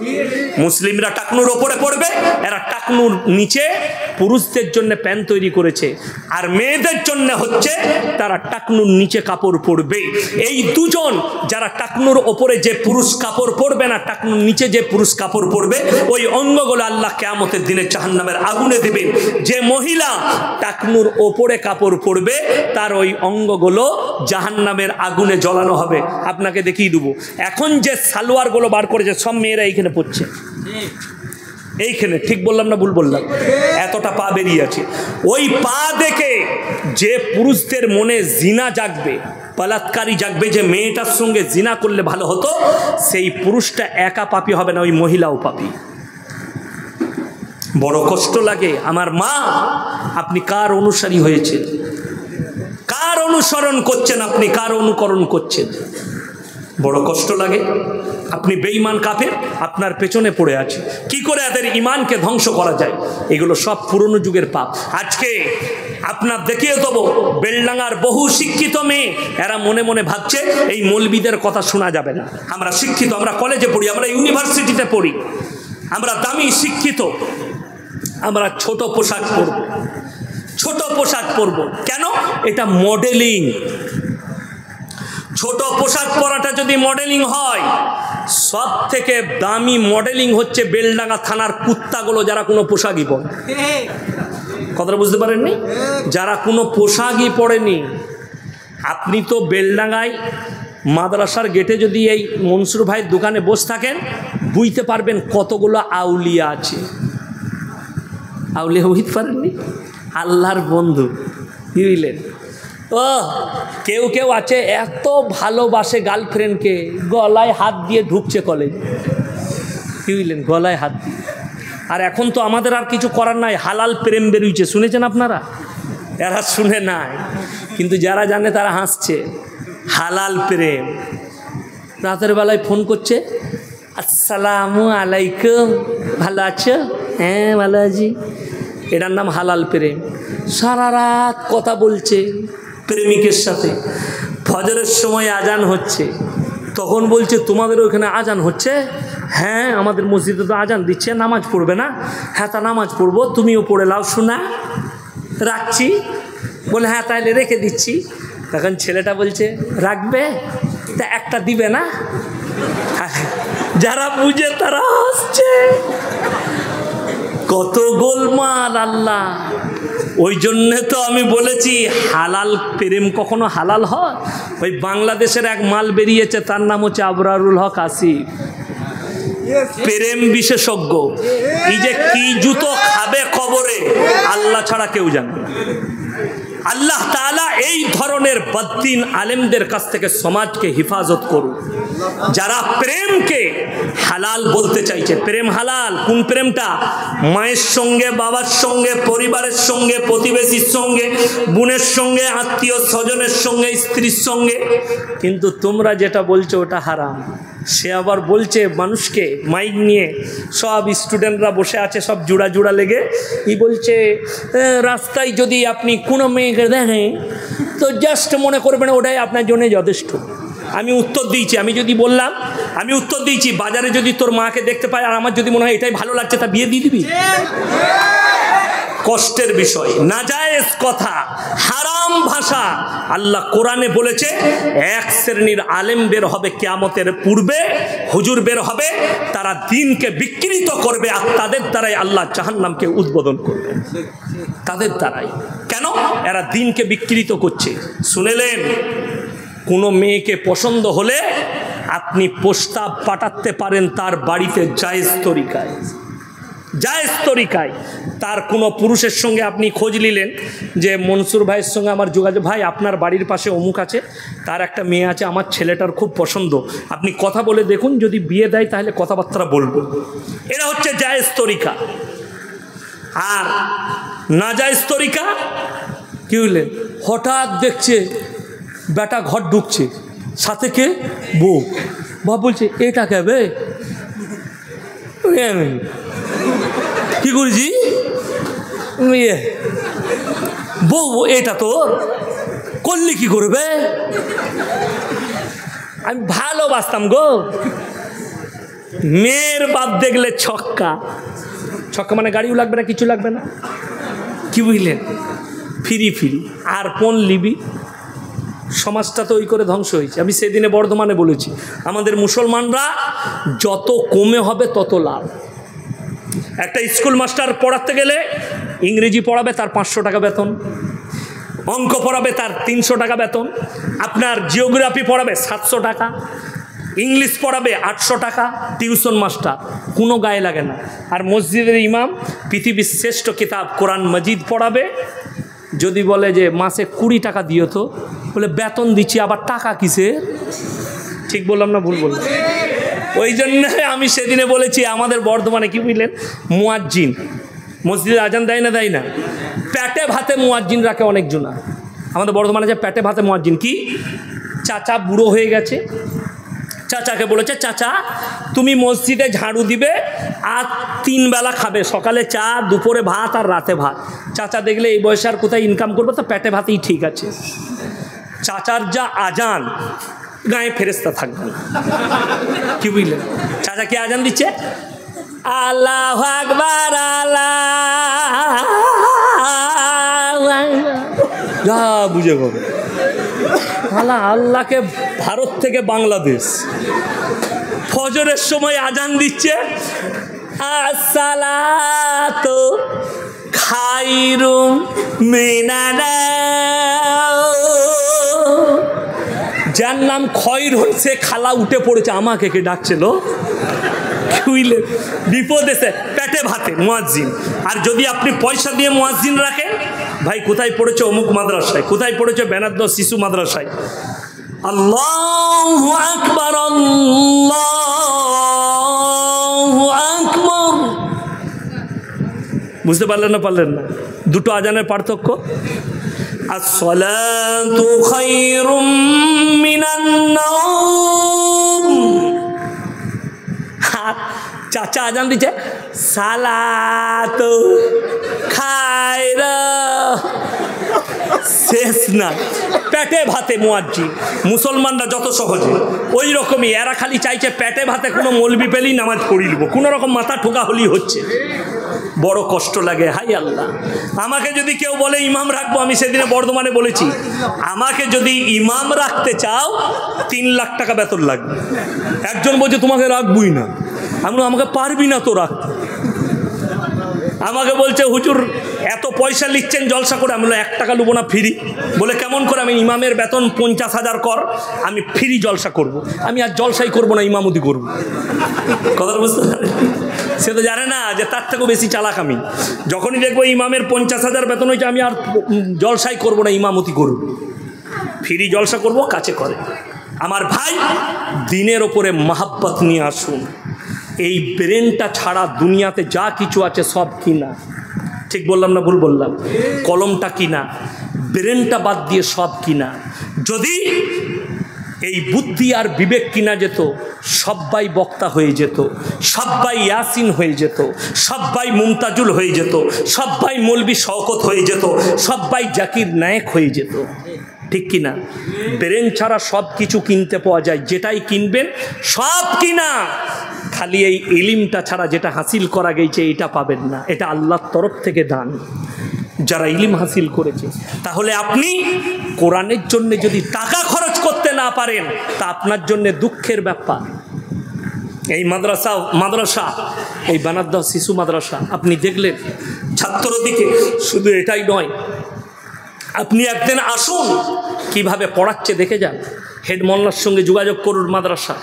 মুসলিমরা টাকনুর ওপরে পরবে, এরা টাকনুর নিচে পুরুষদের জন্য প্যান্ট তৈরি করেছে, আর মেয়েদের জন্য হচ্ছে তারা টাকনুর নিচে কাপড় পরবে। এই দুজন, যারা টাকনুর ওপরে যে পুরুষ কাপড় পরবে না, টাকনুর নিচে যে পুরুষ কাপড় পরবে, ওই অঙ্গগুলো আল্লাহ কিয়ামতের দিনে জাহান্নামের আগুনে দেবেন। যে মহিলা টাকনুর ওপরে কাপড় পরবে তার ওই অঙ্গগুলো জাহান্নামের আগুনে জ্বলানো হবে। আপনাকে দেখিয়ে দেবো। এখন যে সালোয়ারগুলো বার করেছে সব মেয়েরা এইখানে পড়ছে, এইখানে। ঠিক বললাম না ভুল বললাম? এতটা পা বেরিয়ে আছে। ওই পা দেখে যে পুরুষদের মনে জিনা জাগবে, বলাৎকারী জাগবে, যে মেয়েটার সঙ্গে জিনা করলে ভালো হতো, সেই পুরুষটা একা পাপী হবে না, ওই মহিলাও পাপী। বড় কষ্ট লাগে। আমার মা, আপনি কার অনুসারী হয়েছেন? কার অনুসরণ করছেন? আপনি কার অনুকরণ করছেন? বড় কষ্ট লাগে। আপনি বেঈমান কাফের, আপনার পেছনে পড়ে আছে। কি করে এদের ইমানকে ধ্বংস করা যায়? এগুলো সব পুরনো যুগের পাপ। আজকে আপনার দেখিয়ে দেবো, বেলডাঙ্গার বহু শিক্ষিত মেয়ে, এরা মনে মনে ভাবছে এই মৌলবীদের কথা শোনা যাবে না। আমরা শিক্ষিত, আমরা কলেজে পড়ি, আমরা ইউনিভার্সিটিতে পড়ি, আমরা দামি শিক্ষিত, আমরা ছোট পোশাক পরব, ছোট পোশাক পরব। কেন? এটা মডেলিং। ছোট পোশাক পরাটা যদি মডেলিং হয়, সব থেকে দামি মডেলিং হচ্ছে বেলডাঙ্গা থানার কুত্তাগুলো, যারা কোনো পোশাকই পরে। কথাটা বুঝতে পারেননি? যারা কোনো পোশাকই পরেনি। আপনি তো বেলডাঙ্গায় মাদ্রাসার গেটে যদি এই মনসুর ভাইয়ের দোকানে বসে থাকেন, বুঝতে পারবেন কতগুলো আউলিয়া আছে। আউলিয়া বুঝতে পারেননি? আল্লাহর বন্ধু, বুঝলেন? ও কেউ কেউ আছে এত ভালোবাসে গার্লফ্রেন্ডকে, গলায় হাত দিয়ে ঢুকছে কলেজ, বুঝলেন? গলায় হাত দিয়ে। আর এখন তো আমাদের আর কিছু করার নাই, হালাল প্রেম বেরোইছে, শুনেছেন আপনারা? এরা শুনে নাই, কিন্তু যারা জানে তারা হাসছে। হালাল প্রেম। রাতের বেলায় ফোন করছে, আসসালামু আলাইকুম, ভালো আছো? হ্যাঁ ভালো আছি। এটার নাম হালাল প্রেম। সারা রাত কথা বলছে প্রেমিকের সাথে। ফজরের সময় আজান হচ্ছে, তখন বলছে তোমাদের ওখানে আজান হচ্ছে, হ্যাঁ আমাদের মসজিদে তো আজান দিচ্ছে, নামাজ পড়বে না? হ্যাঁ তা নামাজ পড়বো, তুমিও পড়ে লাও শোনা। রাখছি। বলে হ্যাঁ তাহলে রেখে দিচ্ছি। তখন ছেলেটা বলছে রাখবে তা একটা দিবে না? যারা বুঝে তারা হাসছে। কত গোলমাল আল্লাহ। ওই জন্যে তো আমি বলেছি হালাল প্রেম কখনো হালাল হয়? ওই বাংলাদেশের এক মাল বেরিয়েছে, তার নাম হচ্ছে আবরারুল হক আসিফ, প্রেম বিশেষজ্ঞ। এই যে কি জুতো খাবে কবরে আল্লাহ ছাড়া কেউ জানে না। আল্লাহ তাআলা এই ধরনের বদ্দিন আলেমদের কাছ থেকে সমাজকে হেফাজত করুন, যারা প্রেমকে হালাল বলতে চাইছে। প্রেম হালাল কোন প্রেমটা? মায়ের সঙ্গে, বাবার সঙ্গে, পরিবারের সঙ্গে, প্রতিবেশীর সঙ্গে, বোনের সঙ্গে, আত্মীয় স্বজনের সঙ্গে, স্ত্রীর সঙ্গে। কিন্তু তোমরা যেটা বলছো ওটা হারাম। সে আবার বলছে মানুষকে, মাইক নিয়ে সব স্টুডেন্টরা বসে আছে সব জোড়া জোড়া লেগে, বলছে রাস্তায় যদি আপনি কোনো মেয়েকে দেখেন তো জাস্ট মনে করবেন ওটাই আপনার জন্য যথেষ্ট। আমি উত্তর দিয়েছি, আমি যদি বললাম, আমি উত্তর দিয়েছি বাজারে যদি তোর মাকে দেখতে পাই আর আমার যদি মনে হয় এটাই ভালো লাগছে, তা বিয়ে দিয়ে দিবি? কষ্টের বিষয়, নাজায়েজ কথা, হারাম ভাষা। আল্লাহ কোরআনে বলেছে এক শ্রেণীর আলেম বের হবে কিয়ামতের পূর্বে, হুজুর বের হবে, তারা দ্বীনকে বিকৃত করবে আর তাদের দ্বারাই আল্লাহ জাহান্নামকে উদ্বোধন করবে। তাদের দ্বারাই। কেন? এরা দ্বীনকে বিকৃত করছে। শুনেলেন, কোনো মেয়েকে পছন্দ হলে আপনি প্রস্তাব পাঠাতে পারেন তার বাড়িতে জায়েজ তরিকায়, জায়েজ তরিকায়। তার কোনো পুরুষের সঙ্গে আপনি খোঁজ নিলেন যে মনসুর ভাইয়ের সঙ্গে আমার যোগাযোগ, ভাই আপনার বাড়ির পাশে অমুক আছে, তার একটা মেয়ে আছে, আমার ছেলেটার খুব পছন্দ, আপনি কথা বলে দেখুন, যদি বিয়ে দেয় তাহলে কথাবার্তা বলবো। এটা হচ্ছে জায়েজ তরিকা। আর নাজায়েজ তরিকা কি হলেন, হঠাৎ দেখছে বেটা ঘর ঢুকছে, সাথে কে? বউ। বাপ বলছে এটা কেবে? কি করেছি? বউ এটা তোর? করলি কি করবে? আমি ভালোবাসতাম গো। মেয়ের বাপ দেখলে ছক্কা। ছক্কা মানে গাড়িও লাগবে না, কিছু লাগবে না, কি বুঝলেন? ফিরি ফিরি আর কোন লিবি। সমাজটা তো ওই করে ধ্বংস হয়েছে। আমি সেদিনে বর্ধমানে বলেছি, আমাদের মুসলমানরা যত কমে হবে তত লাভ। একটা স্কুল মাস্টার পড়াতে গেলে ইংরেজি পড়াবে তার 500 টাকা বেতন, অঙ্ক পড়াবে তার 300 টাকা বেতন, আপনার জিওগ্রাফি পড়াবে 700 টাকা, ইংলিশ পড়াবে 800 টাকা, টিউশন মাস্টার কোনো গায়ে লাগে না। আর মসজিদের ইমাম পৃথিবীর শ্রেষ্ঠ কিতাব কোরআন মজিদ পড়াবে, যদি বলে যে মাসে 20 টাকা দিও তো, বলে বেতন দিচ্ছি আবার টাকা কিসে? ঠিক বললাম না ভুল বললাম? ওই জন্য আমি সেদিনে বলেছি আমাদের বর্ধমানে কি বুঝলেন, মুয়াজ্জিন মসজিদে আজান দেয় না, দেয় না, পেটে ভাতে মুয়াজ্জিন রাখে অনেকজনা। আমাদের বর্ধমানে যে পেটে ভাতে মুয়াজ্জিন, কি চাচা বুড়ো হয়ে গেছে, চাচাকে বলেছে চাচা তুমি মসজিদে ঝাড়ু দিবে আর 3 বেলা খাবে, সকালে চা, দুপুরে ভাত আর রাতে ভাত। চাচা দেখলে এই বয়সে আর কোথায় ইনকাম করবে, তো পেটে ভাতেই ঠিক আছে। চাচার যা আজান, গায়ে ফেরেস্তা থাকবে না। কি বুঝলেন? চাচা কি আজান দিচ্ছে? আল্লাহু আকবার, যা বুঝে গেল। আল্লাহ আল্লাহকে ভারত থেকে বাংলাদেশ ফজরের সময় আজান দিচ্ছে, আসসালাতু খায়রুম মিনান্নাওম। যার নাম খয়র হয়েছে খালা উঠে পড়েছে, আমাকে কে ডাকছিল? বুঝলেন? বিপদ এসে পেটে ভাতে মুয়াজ্জিন। আর যদি আপনি পয়সা দিয়ে মুয়াজ্জিন রাখেন, ভাই কোথায় পড়েছে? অমুক মাদ্রাসায়। কোথায় পড়েছে? বেনাদ্দ শিশু মাদ্রাসায়। আল্লাহু আকবার, আল্লাহু আকবার। বুঝতে পারলেন না? পারলেন না? দুটো আজানের পার্থক্য। আসসালাতু খায়রুম মিনান নাওম। চাচা আজান দিচ্ছে, সালাতু খায়রুম। শেষ না, পেটে ভাতে মুয়াজ্জিন, মুসলমানরা যত সহজে ওই রকমই এরা খালি চাইছে পেটে ভাতে কোনো মৌলবি পেলেই নামাজ পড়িয়ে দেবো, কোনো রকম মাথা ঠোকা হলেই হচ্ছে। বড় কষ্ট লাগে। হাই আল্লাহ, আমাকে যদি কেউ বলে ইমাম রাখবো, আমি সেদিনে বর্ধমানে বলেছি, আমাকে যদি ইমাম রাখতে চাও 3 লাখ টাকা বেতন লাগবে। একজন বলছে তোমাকে রাখবই না, আমি আমাকে পারবি না তো রাখতে। আমাকে বলছে হুজুর এত পয়সা লিখছেন জলসা করে, আমি 1 টাকা নেবো না, ফ্রি। বলে কেমন করে? আমি ইমামের বেতন 50,000 কর, আমি ফ্রি জলসা করব। আমি আর জলসাই করব না, ইমামতি করব। কথা বুঝতে পারেন? সে তো জানে না যে তার থেকেও বেশি চালাক আমি। যখনই দেখবো ইমামের 50,000 বেতন হয়েছে, আমি আর জলসাই করব না, ইমামতি করব। ফ্রি জলসা করব, কাছে করে। আমার ভাই, দিনের ওপরে মহাব্বত নিয়ে আসুন। এই ব্রেনটা ছাড়া দুনিয়াতে যা কিছু আছে সব কিনা। ঠিক বললাম না ভুল বললাম? কলমটা কিনা, ব্রেনটা বাদ দিয়ে সব কিনা। যদি এই বুদ্ধি আর বিবেক কিনা যেত, সবাই বক্তা হয়ে যেত, সবাই ইয়াসিন হয়ে যেত, সবাই মুমতাজুল হয়ে যেত, সবাই মৌলবি শওকত হয়ে যেত, সবাই জাকির নায়েক হয়ে যেত। ঠিক কিনা? ব্রেন ছাড়া সব কিছু কিনতে পাওয়া যায়, যেটাই কিনবেন সব কিনা। খালি এই ইলিমটা ছাড়া যেটা হাসিল করা গেছে এটা পাবেন না, এটা আল্লাহর তরফ থেকে দান যারা ইলিম হাসিল করেছে। তাহলে আপনি কোরআনের জন্য যদি টাকা খরচ করতে না পারেন, তা আপনার জন্য দুঃখের ব্যাপার। এই মাদ্রাসা এই বানাদ্দাহ শিশু মাদ্রাসা আপনি দেখলেন ছাত্রদিকে, শুধু এটাই নয়, আপনি একদিন আসুন কিভাবে পড়াচ্ছে দেখে যান। হেড মোল্লার সঙ্গে যোগাযোগ করুন, মাদ্রাসা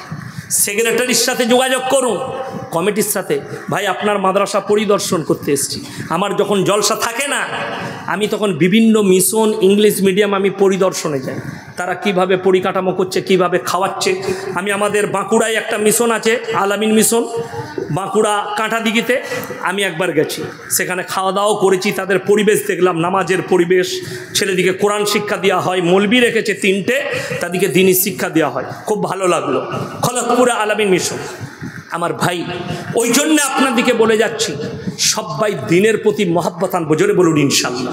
সেক্রেটারির সাথে যোগাযোগ করুন, কমিটির সাথে। ভাই আপনার মাদ্রাসা পরিদর্শন করতে এসেছি। আমার যখন জলসা থাকে না, আমি তখন বিভিন্ন মিশন ইংলিশ মিডিয়াম আমি পরিদর্শনে যাই, তারা কিভাবে পরিকাঠামো করছে, কিভাবে খাওয়াচ্ছে। আমি আমাদের বাঁকুড়ায় একটা মিশন আছে, আলামিন মিশন, বাঁকুড়া কাঁটাদিঘিতে, আমি একবার গেছি, সেখানে খাওয়া দাওয়াও করেছি। তাদের পরিবেশ দেখলাম, নামাজের পরিবেশ, ছেলেদিকে কোরআন শিক্ষা দেওয়া হয়, মৌলবি রেখেছে 3টে, তাদেরকে দিনী শিক্ষা দেওয়া হয়, খুব ভালো লাগলো। খলকপুরা আলামিন মিশন। আমার ভাই, ওই জন্য আপনাদেরকে বলে যাচ্ছি, সবাই দিনের প্রতি মহাব্বত আনবো। জোরে বলুন ইনশাআল্লাহ।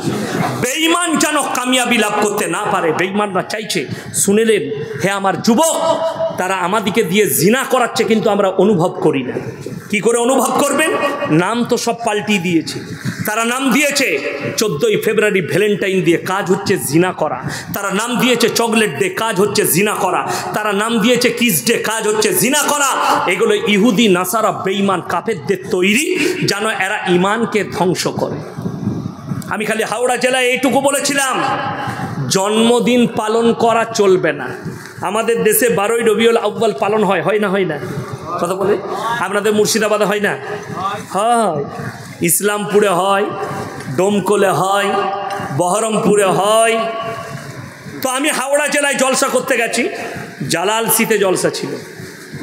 বেঈমান যেন কামিয়াবি লাভ করতে না পারে। বেঈমানরা চাইছে, শুনেলেন হে আমার যুবক, তারা আমাদিকে দিয়ে জিনা করাচ্ছে, কিন্তু আমরা অনুভব করি না। কি করে অনুভব করবেন? নাম তো সব পাল্টিয়ে দিয়েছে। তারা নাম দিয়েছে 14ই ফেব্রুয়ারি ভ্যালেন্টাইন দিয়ে, কাজ হচ্ছে জিনা করা। তারা নাম দিয়েছে চকলেট ডে, কাজ হচ্ছে জিনা করা। তারা নাম দিয়েছে কিস ডে, কাজ হচ্ছে জিনা করা। এগুলো ইহুদি নাসারা বেঈমান কাফেরদের তৈরি, যেন এরা ইমানকে ধ্বংস করে। আমি খালি হাওড়া জেলায় এইটুকু বলেছিলাম, জন্মদিন পালন করা চলবে না। আমাদের দেশে 12ই রবিউল আউয়াল পালন হয়, হয় না? হয় না? কথা বলে, আপনাদের মুর্শিদাবাদে হয় না? হয়। ইসলামপুরে হয়, ডোমকলে হয়, বহরমপুরে হয়। তো আমি হাওড়া জেলায় জলসা করতে গেছি, জালালসিতে জলসা ছিল।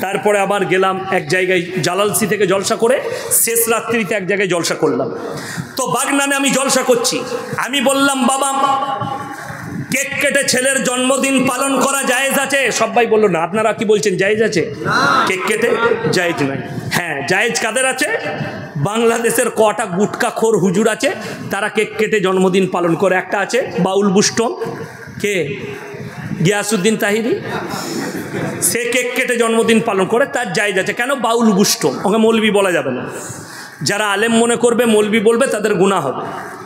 তারপরে আবার গেলাম এক জায়গায়, জালালসি থেকে জলসা করে শেষ রাত্রিতে এক জায়গায় জলসা করলাম। তো বাগনানে আমি জলসা করছি। আমি বললাম, বাবা কেক কেটে ছেলের জন্মদিন পালন করা জায়েজ আছে? সবাই বললো না। আপনারা কি বলছেন, জায়েজ আছে? কেক কেটে জায়েজ নাই। হ্যাঁ, জায়েজ কাদের আছে? বাংলাদেশের কটা গুটকাখোর হুজুর আছে, তারা কেক কেটে জন্মদিন পালন করে। একটা আছে বাউল বুস্টম, কে? গিয়াসউদ্দিন তাহিরি, সে কেক কেটে জন্মদিন পালন করে, তার জায়েজ আছে। কেন? বাউল বুস্টম, ওকে মৌলবি বলা যাবে না। যারা আলেম মনে করবে মৌলবি বলবে, তাদের গুনাহ হবে।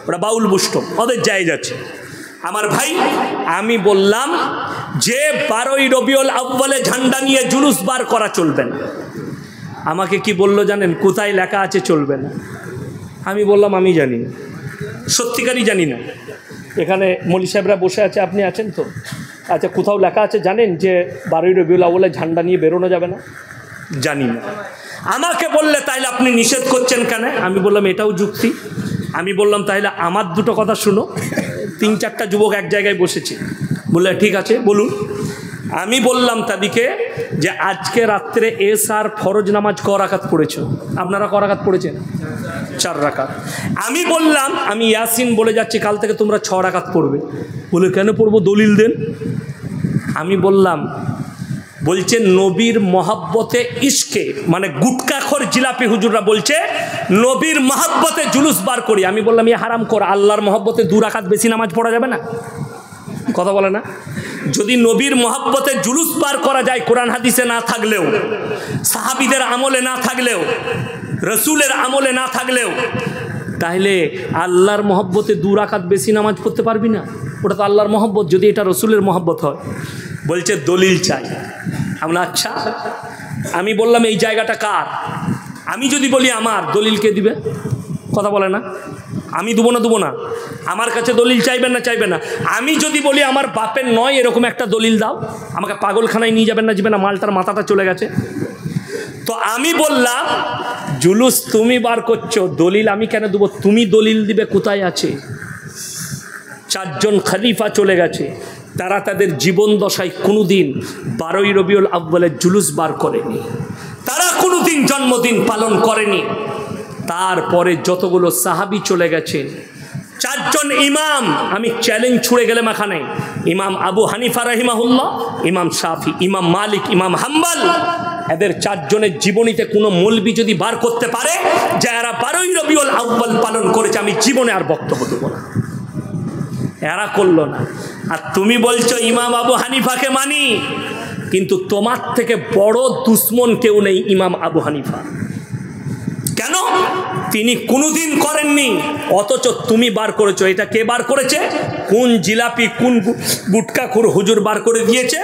ওরা বাউল বুস্টম, ওদের জায়েজ আছে। আমার ভাই, আমি বললাম যে 12ই রবিউল আউয়ালে ঝান্ডা নিয়ে জুলুস বার করা চলবে না। আমাকে কি বললো জানেন? কোথায় লেখা আছে চলবে না? আমি বললাম আমি জানি না, সত্যিকারই জানি না। এখানে মৌলী সাহেবরা বসে আছে, আপনি আছেন তো? আচ্ছা, কোথাও লেখা আছে জানেন যে 12ই রবিউল আউয়ালে ঝান্ডা নিয়ে বেরোনো যাবে না? জানি না। আমাকে বললে তাইলে আপনি নিষেধ করছেন কেন? আমি বললাম এটাও যুক্তি। আমি বললাম তাহলে আমার দুটো কথা শুনো। 3-4টা যুবক এক জায়গায় বসেছে, বললে ঠিক আছে বলুন। আমি বললাম তাদেরকে যে আজকে রাত্রে এশার ফরজ নামাজ ক রাকাত পড়েছো? আপনারা ক রাকাত পড়েছেন? 4 রাকাত। আমি বললাম আমি ইয়াসিন বলে যাচ্ছি, কাল থেকে তোমরা 6 রাকাত পড়বে। বলে কেন পড়বো? দলিল দেন। আমি বললাম, বলছে নবীর মহাব্বতে ইশকে, মানে গুটকাখোর জিলাপি হুজুররা বলছে নবীর মহাব্বতে জুলুস বার করি। আমি বললাম এ হারাম কর, আল্লাহর মহাব্বতে 2 রাকাত বেশি নামাজ পড়া যাবে না? কথা বলে না? যদি নবীর মহব্বতে জুলুস পার করা যায় কোরআন হাদিসে না থাকলেও, সাহাবীদের আমলে না থাকলেও, রসুলের আমলে না থাকলেও, তাহলে আল্লাহর মহব্বতে 2 রাকাত বেশি নামাজ পড়তে পারবি না? ওটা তো আল্লাহর মহব্বত, যদি এটা রসুলের মহব্বত হয়। বলছে দলিল চাই। আমরা আচ্ছা, আমি বললাম এই জায়গাটা কার? আমি যদি বলি আমার, দলিল কে দিবে? কথা বলে না? আমি দেবো না? আমার কাছে দলিল চাইবেন না? আমি যদি বলি আমার বাপের নয়, এরকম একটা দলিল দাও, আমাকে পাগলখানায় নিয়ে যাবেন না? মালটার মাথাটা চলে গেছে। তো আমি বললাম জুলুস তুমি বার করছো, দলিল আমি কেন দেবো? তুমি দলিল দিবে কোথায় আছে? 4 জন খলিফা চলে গেছে, তারা তাদের জীবন দশায় কোনোদিন 12ই রবিউল আউয়ালের জুলুস বার করেনি, তারা কোনোদিন জন্মদিন পালন করেনি। তারপরে যতগুলো সাহাবী চলে গেছে, 4 জন ইমাম, আমি চ্যালেঞ্জ ছুড়ে গেলাম এখানে, ইমাম আবু হানিফা রাহিমাহুল্লাহ, ইমাম শাফি, ইমাম মালিক, ইমাম হাম্বল, এদের 4 জনের জীবনীতে কোনো মৌলবি যদি বার করতে পারে যে এরা 12ই রবিউল আউয়াল পালন করেছে, আমি জীবনে আর বক্তব্য দেবো না। এরা করলো না। আর তুমি বলছো ইমাম আবু হানিফাকে মানি, কিন্তু তোমার থেকে বড় দুশ্মন কেউ নেই ইমাম আবু হানিফা। কেন? তিনি কোনোদিন করেননি, অথচ তুমি বার করেছো। এটা কে বার করেছে? কোন জিলাপি, কোন গুটকাখোর হুজুর বার করে দিয়েছে?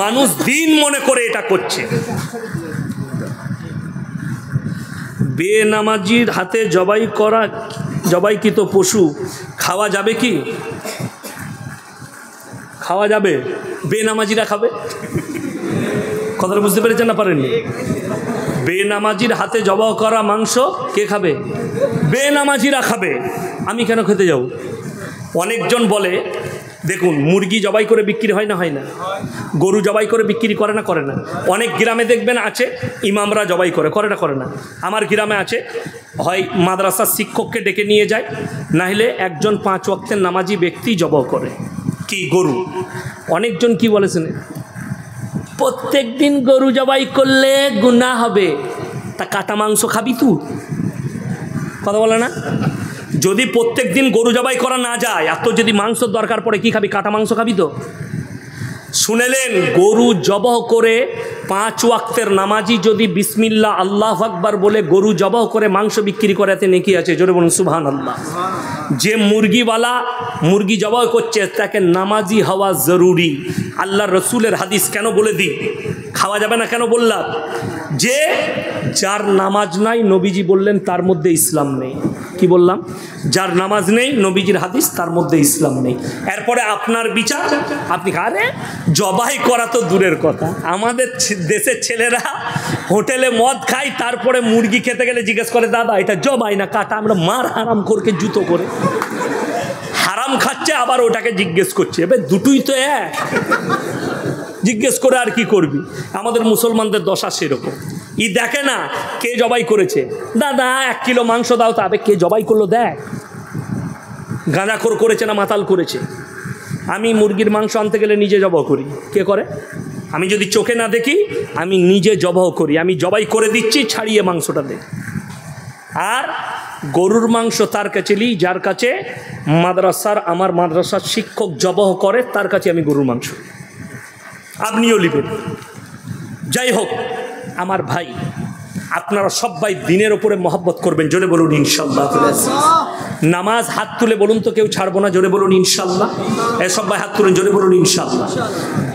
মানুষ দিন মনে করে এটা করছে। বেনামাজির হাতে জবাইকৃত পশু খাওয়া যাবে কি? খাওয়া যাবে? বেনামাজিরা খাবে? কথাটা বুঝতে পেরেছেন না পারেননি? বেনামাজির হাতে জবাই করা মাংস কে খাবে? বেনামাজিরা খাবে। আমি কেন খেতে যাব? অনেকজন বলে, দেখুন মুরগি জবাই করে বিক্রি হয় না? গরু জবাই করে বিক্রি করে না? অনেক গ্রামে দেখবেন আছে ইমামরা জবাই করে না? আমার গ্রামে আছে, হয় মাদ্রাসার শিক্ষককে ডেকে নিয়ে যায়, নাহলে একজন 5 ওয়াক্তের নামাজি ব্যক্তি জবাই করে কি গরু। অনেকজন কি বলেছেন, প্রত্যেক দিন গরু জবাই করলে গুনাহ হবে, তা কাটা মাংস খাবি তুই? কথা বলে না? যদি প্রত্যেক দিন গরু জবাই করা না যায়, আর তো যদি মাংসর দরকার পড়ে, কি খাবি? কাটা মাংস খাবি তো? শুনেলেন, গরু জবাহ করে 5 ওয়াক্তের নামাজি যদি বিসমিল্লাহ আল্লাহু আকবার বলে গরু জবাহ করে মাংস বিক্রি করে, এতে নেকি আছে। জোরে বলুন সুবহানাল্লাহ। যে মুরগিওয়ালা মুরগি জবাহ করছে, তাকে নামাজি হওয়া জরুরি। আল্লাহ রসুলের হাদিস কেন বলে দিই, খাওয়া যাবে না কেন বললাম? যে যার নামাজ নাই, নবীজি বললেন তার মধ্যে ইসলাম নেই। কি বললাম? যার নামাজ নেই, নবীজির হাদিস, তার মধ্যে ইসলাম নেই। এরপরে আপনার বিচার, আপনি আরে জবাই করা তো দূরের কথা, আমাদের দেশের ছেলেরা হোটেলে মদ খায়, তারপরে মুরগি খেতে গেলে জিজ্ঞেস করে দাদা এটা জবাই না কাটা? আমরা মার হারাম করকে জুতো করে হারাম খাচ্ছে, আবার ওটাকে জিজ্ঞেস করছে। এবার দুটোই তো এক, জিজ্ঞেস করে আর কি করবি? আমাদের মুসলমানদের দশা সেরকম। দেখে না কে জবাই করেছে, দাদা 1 কিলো মাংস দাও, তবে কে জবাই করলো দেখ। গাঁজাখোর করেছে না মাতাল করেছে? আমি মুরগির মাংস আনতে গেলে নিজে জবাই করি। কে করে? আমি যদি চোখে না দেখি, আমি নিজে জবাই করি। আমি জবাই করে দিচ্ছি, ছাড়িয়ে মাংসটা দে। আর গরুর মাংস তার কাছে নিই যার কাছে আমার মাদ্রাসার শিক্ষক জবাই করে, তার কাছে আমি গরুর মাংস। আপনিও নেবেন। যাই হোক আমার ভাই, আপনারা সবাই দিনের ওপরে মহব্বত করবেন। জোরে বলুন ইনশাআল্লাহ। নামাজ হাত তুলে বলুন তো, কেউ ছাড়বো না। জোরে বলুন ইনশাআল্লাহ। সবাই হাত তুলেন, জোরে বলুন ইনশাআল্লাহ।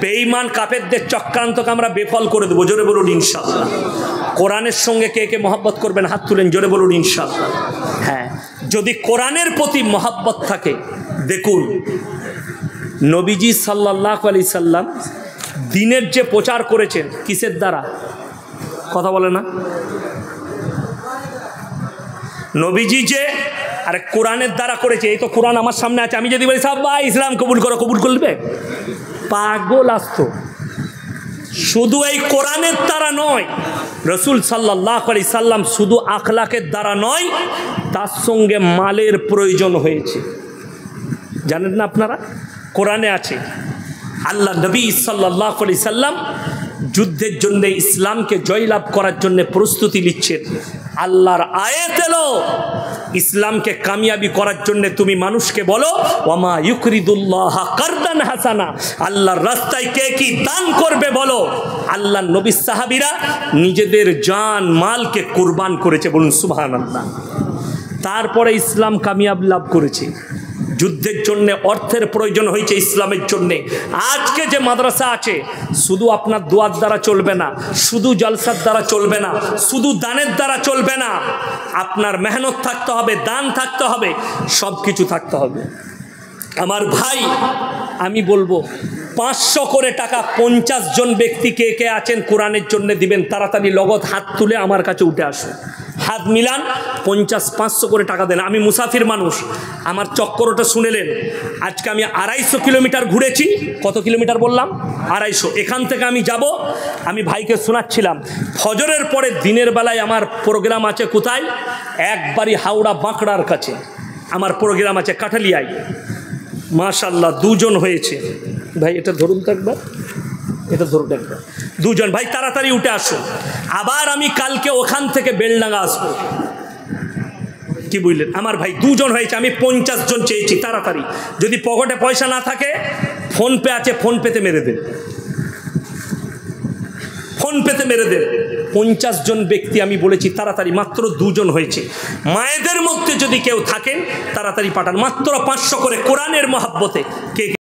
বেঈমান কাফেরদের চক্রান্তকে আমরা বেফল করে দেবো। জোরে বলুন ইনশাআল্লাহ। কোরআনের সঙ্গে কে কে মহব্বত করবেন হাত তুলেন, জোরে বলুন ইনশাআল্লাহ। হ্যাঁ, যদি কোরআনের প্রতি মহব্বত থাকে, দেখুন নবীজি সাল্লাল্লাহু আলাইহি সাল্লাম দিনের যে প্রচার করেছেন, কিসের দ্বারা? কথা বলে না? নবীজি যে আরে কোরআনের দ্বারা করেছে। এই তো কোরআন আমার সামনে আছে, আমি যদি বলি সবাই ইসলাম কবুল করো, কবুল করবে? পাগল আসতো। শুধু এই কোরআনের দ্বারা নয়, রসুল সাল্লাল্লাহু আলাইহি সাল্লাম শুধু আখলাকের দ্বারা নয়, তার সঙ্গে মালের প্রয়োজন হয়েছে। জানেন না আপনারা? কোরআনে আছে আল্লাহ নবী সাল্লাল্লাহু আলাইহি সাল্লাম যুদ্ধের জন্য ইসলামকে জয়লাভ করার জন্য প্রস্তুতি নিচ্ছেন। আল্লাহর আয়াত এলো, ইসলামকে কামিয়াবি করার জন্য তুমি মানুষকে বলো ওয়ামা ইউকরিদুল্লাহ কারদান হাসানা, আল্লাহর রাস্তায় কে কি দান করবে বলো। আল্লাহর নবী সাহাবীরা নিজেদের জান মালকে কুরবান করেছে, বলুন সুবহানাল্লাহ। তারপরে ইসলাম কামিয়াব লাভ করেছে। যুদ্ধের জন্য অর্থের প্রয়োজন হয়েছে ইসলামের জন্যে। আজকে যে মাদ্রাসা আছে শুধু আপনার দোয়ার দ্বারা চলবে না, শুধু জলসার দ্বারা চলবে না, শুধু দানের দ্বারা চলবে না, আপনার মেহনত থাকতে হবে, দান থাকতে হবে, সব কিছু থাকতে হবে। আমার ভাই আমি বলবো 500 করে টাকা 50 জন ব্যক্তি কে কে আছেন কোরআনের জন্য দিবেন, তাড়াতাড়ি লগত হাত তুলে আমার কাছে উঠে আসুন, হাত মিলান, 50-500 করে টাকা দেন। আমি মুসাফির মানুষ, আমার চক্করটা শুনেলেন। আজকে আমি 250 কিলোমিটার ঘুরেছি। কত কিলোমিটার বললাম? 250। এখান থেকে আমি যাব, আমি ভাইকে শোনাচ্ছিলাম ফজরের পরে দিনের বেলায় আমার প্রোগ্রাম আছে কোথায়, একবারই হাওড়া বাঁকড়ার কাছে আমার প্রোগ্রাম আছে, কাঠালিয়ায়। মাশাআল্লাহ 2 জন হয়েছে। ভাই এটা ধরুন তো একবার, এটা ধরুন একবার, 2 জন ভাই তাড়াতাড়ি উঠে আসুন। আবার আমি কালকে ওখান থেকে বেলডাঙ্গা আসবো, কি বুঝলেন আমার ভাই? 2 জন হয়েছে, আমি 50 জন চেয়েছি। তাড়াতাড়ি, যদি পকেটে পয়সা না থাকে ফোনপে আছে, ফোনপেতে মেরে দেন, ফোনপেতে মেরে দেন। 50 জন ব্যক্তি আমি বলেছি, তাড়াতাড়ি, মাত্র 2 জন হয়েছে। মায়েদের মধ্যে যদি কেউ থাকেন তাড়াতাড়ি পাঠান, মাত্র 500 করে কোরআনের মহাব্বতে। কে